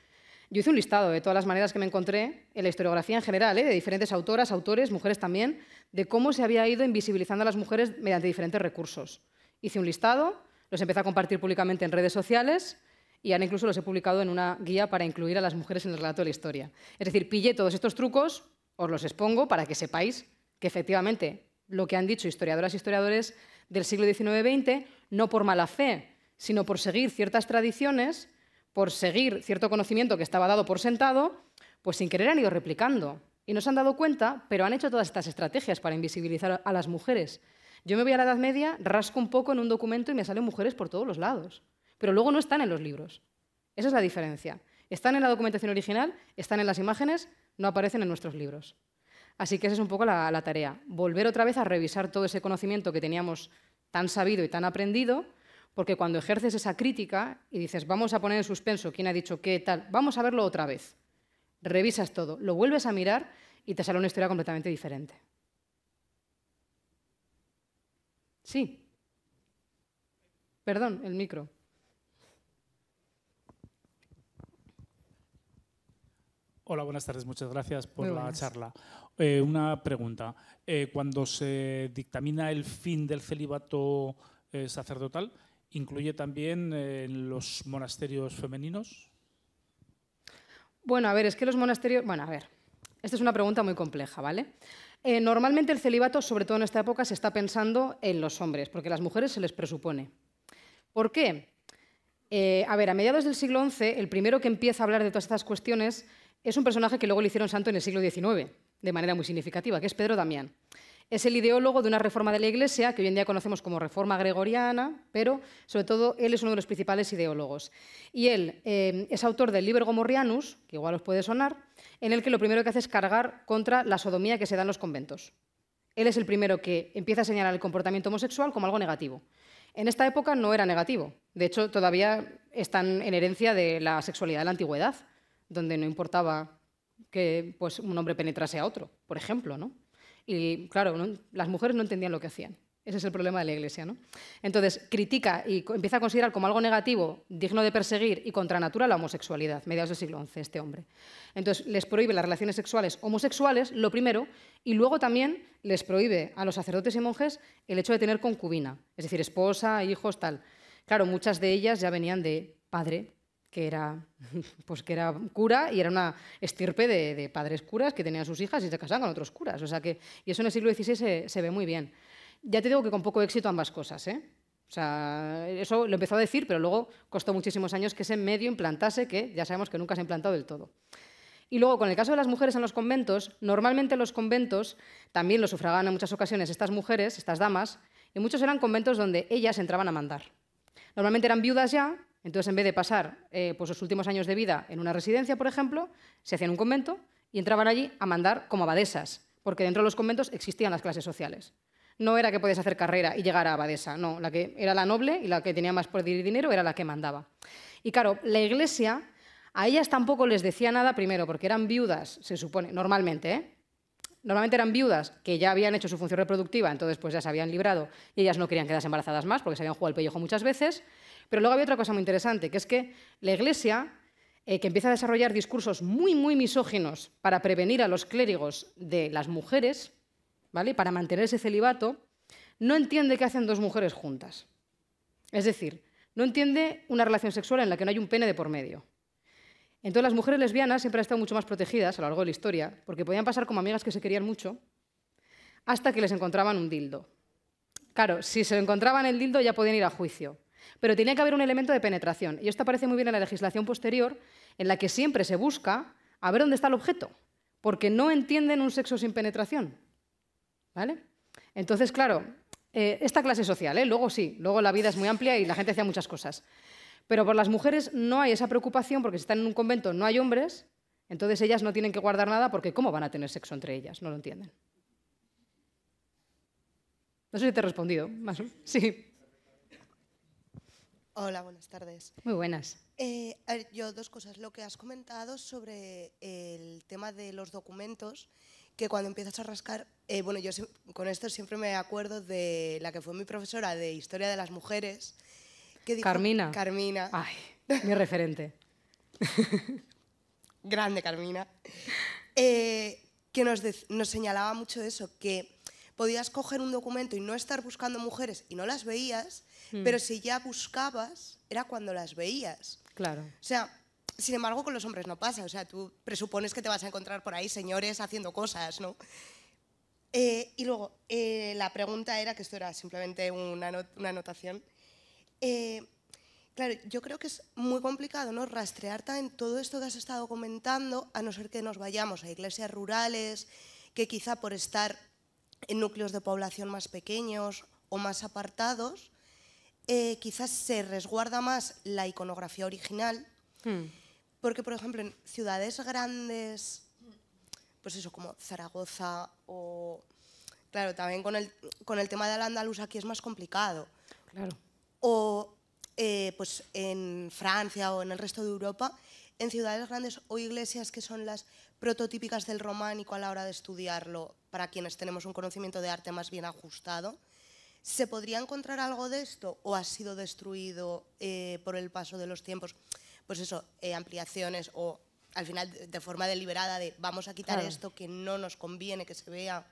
Yo hice un listado de todas las maneras que me encontré en la historiografía en general, de diferentes autoras, autores, mujeres también, de cómo se había ido invisibilizando a las mujeres mediante diferentes recursos. Hice un listado, los empecé a compartir públicamente en redes sociales y ahora incluso los he publicado en una guía para incluir a las mujeres en el relato de la historia. Es decir, pillé todos estos trucos, os los expongo para que sepáis que efectivamente lo que han dicho historiadoras y historiadores del siglo XIX-XX, no por mala fe, sino por seguir ciertas tradiciones, por seguir cierto conocimiento que estaba dado por sentado, pues sin querer han ido replicando. Y no se han dado cuenta, pero han hecho todas estas estrategias para invisibilizar a las mujeres. Yo me voy a la Edad Media, rasco un poco en un documento y me salen mujeres por todos los lados. Pero luego no están en los libros. Esa es la diferencia. Están en la documentación original, están en las imágenes, no aparecen en nuestros libros. Así que esa es un poco la tarea. Volver otra vez a revisar todo ese conocimiento que teníamos tan sabido y tan aprendido, porque cuando ejerces esa crítica y dices, vamos a poner en suspenso quién ha dicho qué, tal, vamos a verlo otra vez. Revisas todo, lo vuelves a mirar y te sale una historia completamente diferente. Sí. Perdón, el micro. Hola, buenas tardes. Muchas gracias por la charla. Una pregunta. Cuando se dictamina el fin del celibato sacerdotal, ¿incluye también los monasterios femeninos? Bueno, a ver, es que los monasterios... Bueno, a ver, esta es una pregunta muy compleja, ¿vale? Normalmente el celibato, sobre todo en esta época, se está pensando en los hombres, porque a las mujeres se les presupone. ¿Por qué? A ver, a mediados del siglo XI, el primero que empieza a hablar de todas estas cuestiones es un personaje que luego le hicieron santo en el siglo XIX, de manera muy significativa, que es Pedro Damián. Es el ideólogo de una reforma de la Iglesia que hoy en día conocemos como reforma gregoriana, pero sobre todo él es uno de los principales ideólogos. Y él es autor del Liber Gomorrhianus, que igual os puede sonar, en el que lo primero que hace es cargar contra la sodomía que se da en los conventos. Él es el primero que empieza a señalar el comportamiento homosexual como algo negativo. En esta época no era negativo. De hecho, todavía están en herencia de la sexualidad de la antigüedad, donde no importaba que pues, un hombre penetrase a otro, por ejemplo, ¿no? Y claro, las mujeres no entendían lo que hacían. Ese es el problema de la Iglesia, ¿no? Entonces, critica y empieza a considerar como algo negativo, digno de perseguir y contra natura la homosexualidad, mediados del siglo XI, este hombre. Entonces, les prohíbe las relaciones sexuales homosexuales, lo primero, y luego también les prohíbe a los sacerdotes y monjes el hecho de tener concubina, es decir, esposa, hijos, tal. Claro, muchas de ellas ya venían de padre, que era cura y era una estirpe de padres curas que tenían sus hijas y se casaban con otros curas. O sea que, y eso en el siglo XVI se ve muy bien. Ya te digo que con poco éxito ambas cosas, ¿eh? O sea, eso lo empezó a decir, pero luego costó muchísimos años que ese medio implantase, que ya sabemos que nunca se ha implantado del todo. Y luego, con el caso de las mujeres en los conventos, normalmente los conventos también los sufragaban en muchas ocasiones estas mujeres, estas damas, y muchos eran conventos donde ellas entraban a mandar. Normalmente eran viudas ya, entonces en vez de pasar pues los últimos años de vida en una residencia, por ejemplo, se hacían un convento y entraban allí a mandar como abadesas, porque dentro de los conventos existían las clases sociales. No era que podías hacer carrera y llegar a abadesa, no, la que era la noble y la que tenía más poder y dinero era la que mandaba. Y claro, la Iglesia a ellas tampoco les decía nada, primero, porque eran viudas, se supone, normalmente, Normalmente eran viudas que ya habían hecho su función reproductiva, entonces pues ya se habían librado y ellas no querían quedarse embarazadas más porque se habían jugado el pellejo muchas veces. Pero luego había otra cosa muy interesante, que es que la Iglesia, que empieza a desarrollar discursos muy, muy misóginos para prevenir a los clérigos de las mujeres, ¿vale? Para mantener ese celibato, no entiende qué hacen dos mujeres juntas. Es decir, no entiende una relación sexual en la que no hay un pene de por medio. Entonces las mujeres lesbianas siempre han estado mucho más protegidas a lo largo de la historia, porque podían pasar como amigas que se querían mucho, hasta que les encontraban un dildo. Claro, si se encontraban el dildo ya podían ir a juicio, pero tenía que haber un elemento de penetración. Y esto aparece muy bien en la legislación posterior, en la que siempre se busca a ver dónde está el objeto, porque no entienden un sexo sin penetración. ¿Vale? Entonces, claro, esta clase social, luego sí, luego la vida es muy amplia y la gente hacía muchas cosas. Pero por las mujeres no hay esa preocupación porque si están en un convento no hay hombres, entonces ellas no tienen que guardar nada porque ¿cómo van a tener sexo entre ellas? No lo entienden. No sé si te he respondido. Sí. Hola, buenas tardes. Muy buenas. Yo dos cosas. Lo que has comentado sobre el tema de los documentos, que cuando empiezas a rascar, bueno, yo con esto siempre me acuerdo de la que fue mi profesora de Historia de las Mujeres, que dijo, Carmina. Carmina. Ay, mi referente. Grande Carmina. Que nos señalaba mucho eso, que podías coger un documento y no estar buscando mujeres y no las veías, pero si ya buscabas, era cuando las veías. Claro. O sea, sin embargo, con los hombres no pasa. O sea, tú presupones que te vas a encontrar por ahí señores haciendo cosas, ¿no? Y luego, la pregunta era, que esto era simplemente una anotación, claro, yo creo que es muy complicado, ¿no?, rastrear también todo esto que has estado comentando, a no ser que nos vayamos a iglesias rurales, que quizá por estar en núcleos de población más pequeños o más apartados, quizás se resguarda más la iconografía original, porque, por ejemplo, en ciudades grandes, pues eso, como Zaragoza o... Claro, también con el tema de la andaluz aquí es más complicado. Claro. O pues en Francia o en el resto de Europa, en ciudades grandes o iglesias que son las prototípicas del románico a la hora de estudiarlo, para quienes tenemos un conocimiento de arte más bien ajustado, ¿se podría encontrar algo de esto o ha sido destruido por el paso de los tiempos? Pues eso, ampliaciones o al final de forma deliberada de vamos a quitar esto que no nos conviene que se vea,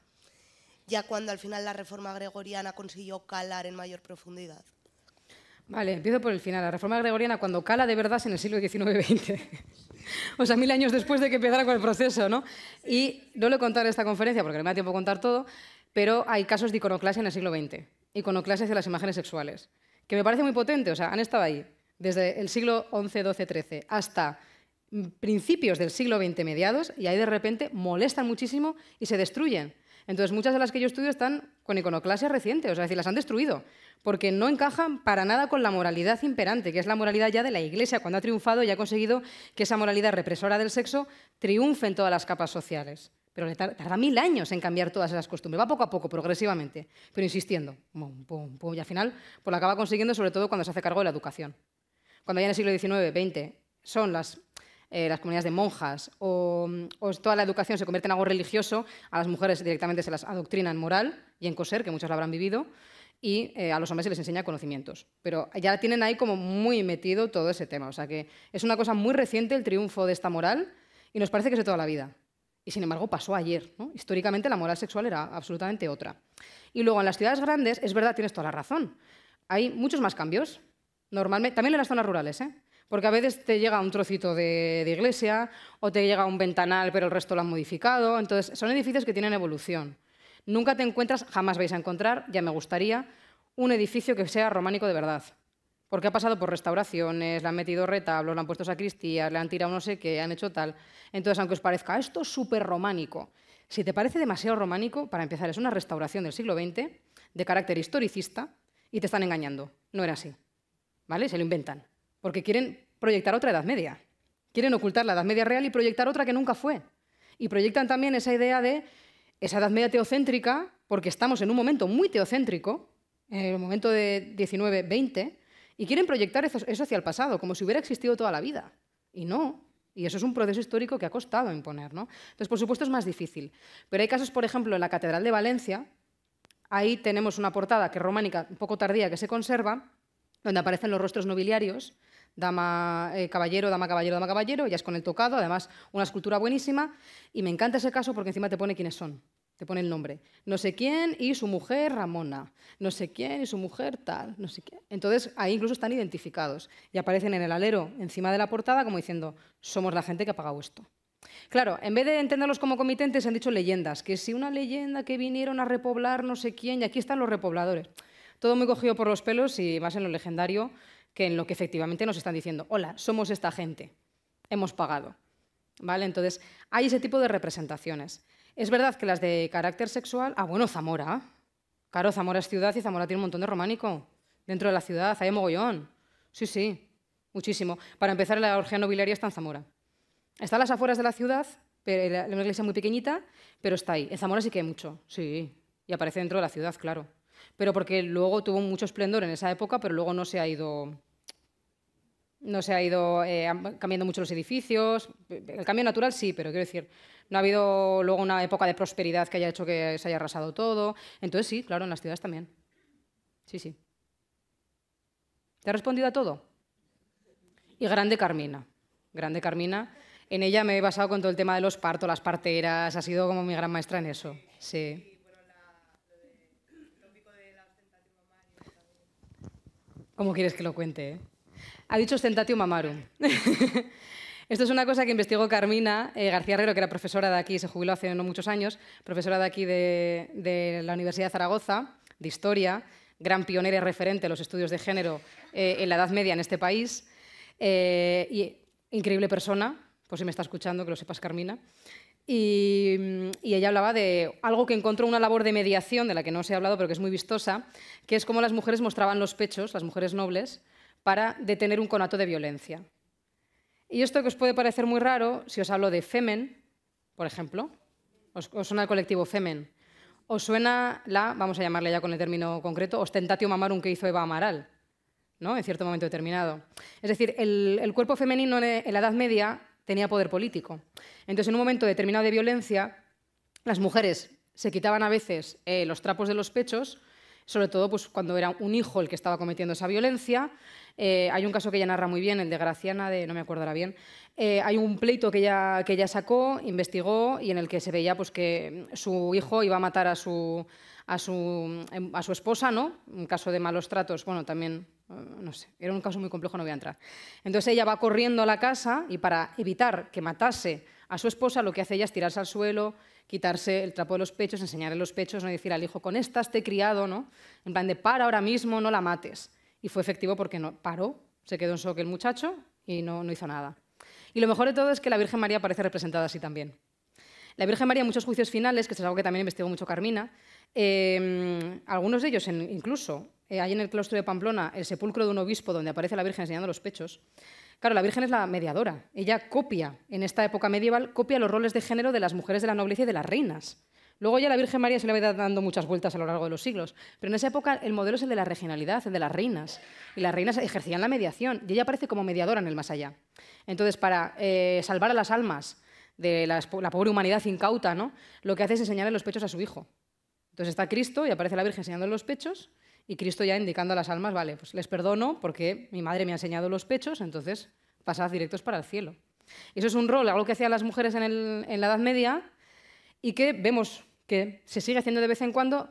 ya cuando al final la reforma gregoriana consiguió calar en mayor profundidad. Vale, empiezo por el final. La reforma gregoriana, cuando cala de verdad, es en el siglo XIX-XX. O sea, 1000 años después de que empezara con el proceso, ¿no? Y no lo he contado en esta conferencia porque no me da tiempo a contar todo, pero hay casos de iconoclasia en el siglo XX. Iconoclasia hacia las imágenes sexuales, que me parece muy potente. O sea, han estado ahí desde el siglo XI, XII, XIII hasta principios del siglo XX, mediados, y ahí de repente molestan muchísimo y se destruyen. Entonces, muchas de las que yo estudio están con iconoclasia reciente, o sea, es decir, las han destruido, porque no encajan para nada con la moralidad imperante, que es la moralidad ya de la Iglesia, cuando ha triunfado y ha conseguido que esa moralidad represora del sexo triunfe en todas las capas sociales. Pero le tarda 1000 años en cambiar todas esas costumbres, va poco a poco, progresivamente, pero insistiendo, pum, pum, pum, y al final pues lo acaba consiguiendo sobre todo cuando se hace cargo de la educación. Cuando ya en el siglo XIX, XX, son las comunidades de monjas o toda la educación se convierte en algo religioso, a las mujeres directamente se las adoctrina en moral y en coser, que muchas lo habrán vivido, y a los hombres se les enseña conocimientos. Pero ya tienen ahí como muy metido todo ese tema. O sea que es una cosa muy reciente el triunfo de esta moral y nos parece que es de toda la vida. Y sin embargo pasó ayer, ¿no? Históricamente la moral sexual era absolutamente otra. Y luego en las ciudades grandes, es verdad, tienes toda la razón, hay muchos más cambios. Normalmente, también en las zonas rurales, porque a veces te llega un trocito de iglesia o te llega un ventanal pero el resto lo han modificado. Entonces son edificios que tienen evolución. Nunca te encuentras, jamás vais a encontrar, ya me gustaría, un edificio que sea románico de verdad. Porque ha pasado por restauraciones, le han metido retablos, le han puesto sacristías, le han tirado no sé qué, han hecho tal. Entonces, aunque os parezca esto es súper románico, si te parece demasiado románico, para empezar, es una restauración del siglo XX de carácter historicista y te están engañando. No era así. ¿Vale? Se lo inventan. Porque quieren proyectar otra Edad Media. Quieren ocultar la Edad Media real y proyectar otra que nunca fue. Y proyectan también esa idea de esa Edad Media teocéntrica, porque estamos en un momento muy teocéntrico, en el momento de 19-20, y quieren proyectar eso hacia el pasado, como si hubiera existido toda la vida. Y no. Y eso es un proceso histórico que ha costado imponer, ¿no? Entonces, por supuesto, es más difícil. Pero hay casos, por ejemplo, en la Catedral de Valencia, ahí tenemos una portada que es románica, un poco tardía, que se conserva, donde aparecen los rostros nobiliarios, dama, caballero, dama, caballero, dama, caballero, ya es con el tocado, además una escultura buenísima, y me encanta ese caso porque encima te pone quiénes son, te pone el nombre. No sé quién y su mujer Ramona, no sé quién y su mujer tal, no sé qué. Entonces ahí incluso están identificados y aparecen en el alero encima de la portada como diciendo, somos la gente que ha pagado esto. Claro, en vez de entenderlos como comitentes, han dicho leyendas, que si una leyenda que vinieron a repoblar no sé quién, y aquí están los repobladores. Todo muy cogido por los pelos y más en lo legendario que en lo que efectivamente nos están diciendo. Hola, somos esta gente, hemos pagado. ¿Vale? Entonces, hay ese tipo de representaciones. Es verdad que las de carácter sexual... Ah, bueno, Zamora. Claro, Zamora es ciudad y Zamora tiene un montón de románico. Dentro de la ciudad hay mogollón. Sí, sí, muchísimo. Para empezar, la orgía nobiliaria está en Zamora. Está a las afueras de la ciudad, pero una iglesia muy pequeñita, pero está ahí. En Zamora sí que hay mucho, sí. Y aparece dentro de la ciudad, claro. Pero porque luego tuvo mucho esplendor en esa época, pero luego no se ha ido cambiando mucho los edificios. El cambio natural sí, pero quiero decir, no ha habido luego una época de prosperidad que haya hecho que se haya arrasado todo. Entonces sí, claro, en las ciudades también. Sí, sí. ¿Te ha respondido a todo? Y Grande Carmina. Grande Carmina. En ella me he basado con todo el tema de los partos, las parteras. Ha sido como mi gran maestra en eso. Sí. ¿Cómo quieres que lo cuente? Ha dicho ostentatio mamarum. Esto es una cosa que investigó Carmina García Herrero, que era profesora de aquí, se jubiló hace no muchos años, profesora de aquí de la Universidad de Zaragoza, de Historia, gran pionera y referente de los estudios de género en la Edad Media en este país, y increíble persona, por si me está escuchando, que lo sepas, Carmina. Y ella hablaba de algo que encontró, una labor de mediación, de la que no os he hablado, pero que es muy vistosa, que es cómo las mujeres mostraban los pechos, las mujeres nobles, para detener un conato de violencia. Y esto que os puede parecer muy raro, si os hablo de Femen, por ejemplo, os suena el colectivo Femen, os suena vamos a llamarle ya con el término concreto, ostentatio mamarum que hizo Eva Amaral, ¿no? En cierto momento determinado. Es decir, el cuerpo femenino en la Edad Media tenía poder político. Entonces, en un momento determinado de violencia, las mujeres se quitaban a veces los trapos de los pechos, sobre todo pues, cuando era un hijo el que estaba cometiendo esa violencia. Hay un caso que ella narra muy bien, el de Graciana, no me acuerdo ahora bien. Hay un pleito que ella sacó, investigó, y en el que se veía pues, que su hijo iba a matar a su esposa, ¿no? Un caso de malos tratos, bueno, también, no sé, era un caso muy complejo, no voy a entrar. Entonces ella va corriendo a la casa y para evitar que matase a su esposa, lo que hace ella es tirarse al suelo, quitarse el trapo de los pechos, enseñarle los pechos, no decir al hijo, con esta te he criado, ¿no? En plan de, para ahora mismo, no la mates. Y fue efectivo porque no paró, se quedó en shock el muchacho y no hizo nada. Y lo mejor de todo es que la Virgen María aparece representada así también. La Virgen María en muchos juicios finales, que es algo que también investigó mucho Carmina, algunos de ellos incluso, hay en el claustro de Pamplona el sepulcro de un obispo donde aparece la Virgen enseñando los pechos. Claro, la Virgen es la mediadora. Ella copia, en esta época medieval, copia los roles de género de las mujeres de la nobleza y de las reinas. Luego ya la Virgen María se le va a ir dando muchas vueltas a lo largo de los siglos, pero en esa época el modelo es el de la regionalidad, el de las reinas, y las reinas ejercían la mediación, y ella aparece como mediadora en el más allá. Entonces, para salvar a las almas de la pobre humanidad incauta, ¿no? Lo que hace es enseñarle los pechos a su hijo. Entonces está Cristo y aparece la Virgen enseñando los pechos, y Cristo ya indicando a las almas, vale, pues les perdono porque mi madre me ha enseñado los pechos, entonces pasad directos para el cielo. Y eso es un rol, algo que hacían las mujeres en la Edad Media y que vemos que se sigue haciendo de vez en cuando,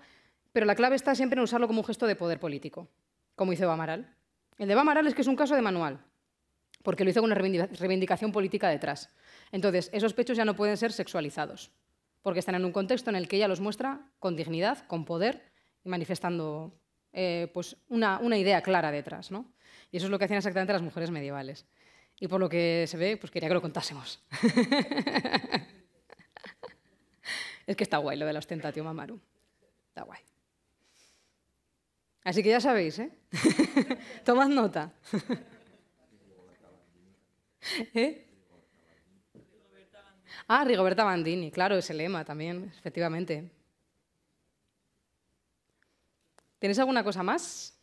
pero la clave está siempre en usarlo como un gesto de poder político, como hizo Eva Amaral. El de Eva Amaral es que es un caso de manual, porque lo hizo con una reivindicación política detrás. Entonces, esos pechos ya no pueden ser sexualizados, porque están en un contexto en el que ella los muestra con dignidad, con poder y manifestando pues una idea clara detrás, ¿no? Y eso es lo que hacían exactamente las mujeres medievales. Y por lo que se ve, pues quería que lo contásemos. Es que está guay lo de la ostentatio mamarum. Está guay. Así que ya sabéis, ¿eh? Tomad nota. ¿Eh? Ah, Rigoberta Bandini, claro, ese lema también, efectivamente. ¿Tenéis alguna cosa más?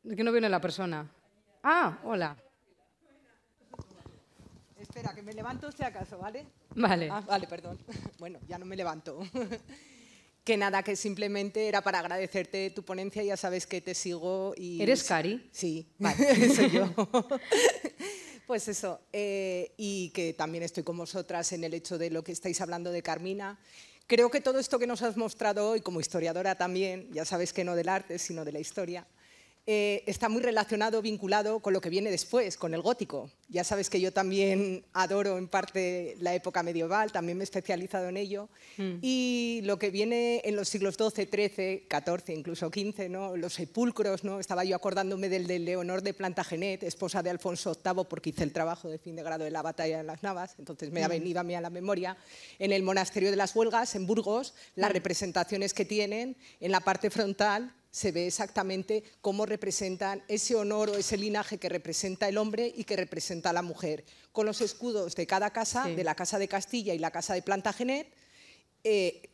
Es que no viene la persona. Ah, hola. Espera, que me levanto si acaso, ¿vale? Vale. Ah, vale, perdón. Bueno, ya no me levanto. Que nada, que simplemente era para agradecerte tu ponencia, ya sabes que te sigo y... ¿Eres Cari? Sí, vale. Soy yo. Pues eso, y que también estoy con vosotras en el hecho de lo que estáis hablando de Carmina. Creo que todo esto que nos has mostrado hoy, como historiadora también, ya sabes que no del arte, sino de la historia, está muy relacionado, vinculado con lo que viene después, con el gótico. Ya sabes que yo también adoro en parte la época medieval, también me he especializado en ello. Y lo que viene en los siglos XII, XIII, XIV, incluso XV, ¿no? Los sepulcros, ¿no? Estaba yo acordándome del de Leonor de Plantagenet, esposa de Alfonso VIII, porque hice el trabajo de fin de grado de la batalla de las Navas, entonces me ha venido a mí a la memoria. En el monasterio de las Huelgas, en Burgos, las representaciones que tienen en la parte frontal se ve exactamente cómo representan ese honor o ese linaje que representa el hombre y que representa a la mujer. Con los escudos de cada casa, de la Casa de Castilla y la Casa de Plantagenet.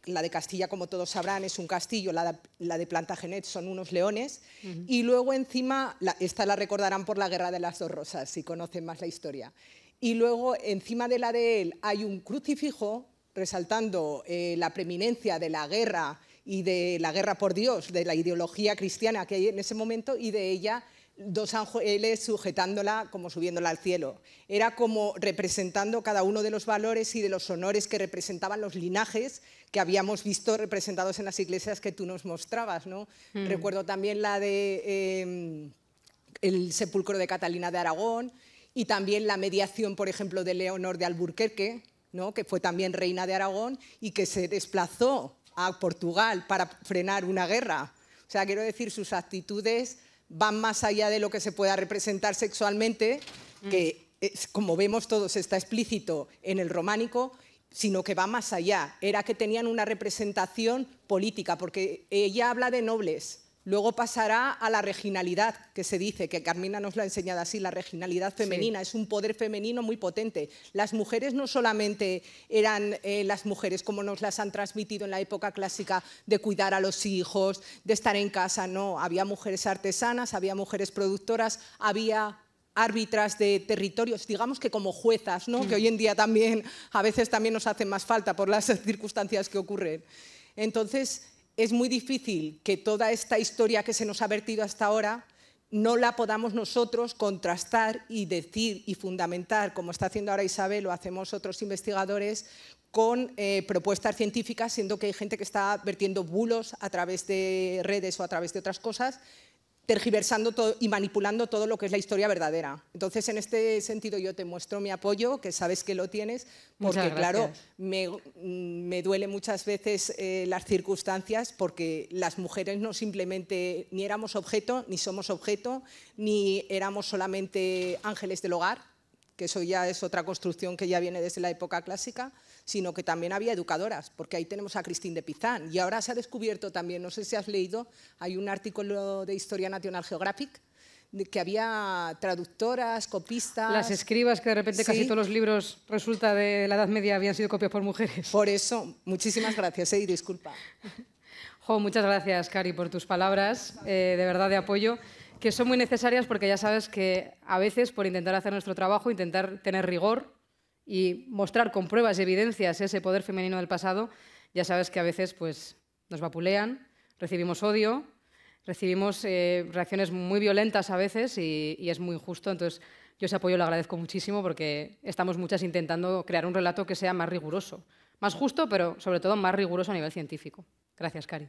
La de Castilla, como todos sabrán, es un castillo, la de Plantagenet son unos leones. Y luego encima, esta la recordarán por la Guerra de las Dos Rosas, si conocen más la historia. Y luego encima de la de él hay un crucifijo resaltando la preeminencia de la guerra y de la guerra por Dios, de la ideología cristiana que hay en ese momento, y de ella dos ángeles sujetándola, como subiéndola al cielo. Era como representando cada uno de los valores y de los honores que representaban los linajes que habíamos visto representados en las iglesias que tú nos mostrabas, ¿no? Recuerdo también la de el sepulcro de Catalina de Aragón y también la mediación, por ejemplo, de Leonor de Alburquerque, ¿no? Que fue también reina de Aragón y que se desplazó a Portugal para frenar una guerra. O sea, quiero decir, sus actitudes van más allá de lo que se pueda representar sexualmente, que como vemos todos está explícito en el románico, sino que va más allá. Era que tenían una representación política, porque ella habla de nobles. Luego pasará a la reginalidad, que se dice, que Carmina nos lo ha enseñado así, la reginalidad femenina, es un poder femenino muy potente. Las mujeres no solamente eran las mujeres como nos las han transmitido en la época clásica, de cuidar a los hijos, de estar en casa, no. Había mujeres artesanas, había mujeres productoras, había árbitras de territorios, digamos que como juezas, ¿no? Que hoy en día también, a veces también nos hacen más falta por las circunstancias que ocurren. Entonces, es muy difícil que toda esta historia que se nos ha vertido hasta ahora no la podamos nosotros contrastar y decir y fundamentar, como está haciendo ahora Isabel o hacemos otros investigadores, con propuestas científicas, siendo que hay gente que está vertiendo bulos a través de redes o a través de otras cosas, tergiversando todo y manipulando todo lo que es la historia verdadera. Entonces, en este sentido, yo te muestro mi apoyo, que sabes que lo tienes, porque, claro, me duele muchas veces las circunstancias, porque las mujeres no simplemente ni éramos objeto, ni somos objeto, ni éramos solamente ángeles del hogar, que eso ya es otra construcción que ya viene desde la época clásica, sino que también había educadoras, porque ahí tenemos a Christine de Pizan. Y ahora se ha descubierto también, no sé si has leído, hay un artículo de Historia National Geographic, de que había traductoras, copistas... Las escribas, que de repente casi todos los libros, resulta, de la Edad Media habían sido copiados por mujeres. Por eso, muchísimas gracias, y disculpa. Jo, muchas gracias, Cari, por tus palabras, de verdad, de apoyo, que son muy necesarias, porque ya sabes que a veces, por intentar hacer nuestro trabajo, intentar tener rigor y mostrar con pruebas y evidencias ese poder femenino del pasado, ya sabes que a veces pues, nos vapulean, recibimos odio, recibimos reacciones muy violentas a veces y es muy injusto. Entonces, yo ese apoyo lo agradezco muchísimo, porque estamos muchas intentando crear un relato que sea más riguroso, más justo, pero sobre todo más riguroso a nivel científico. Gracias, Cari.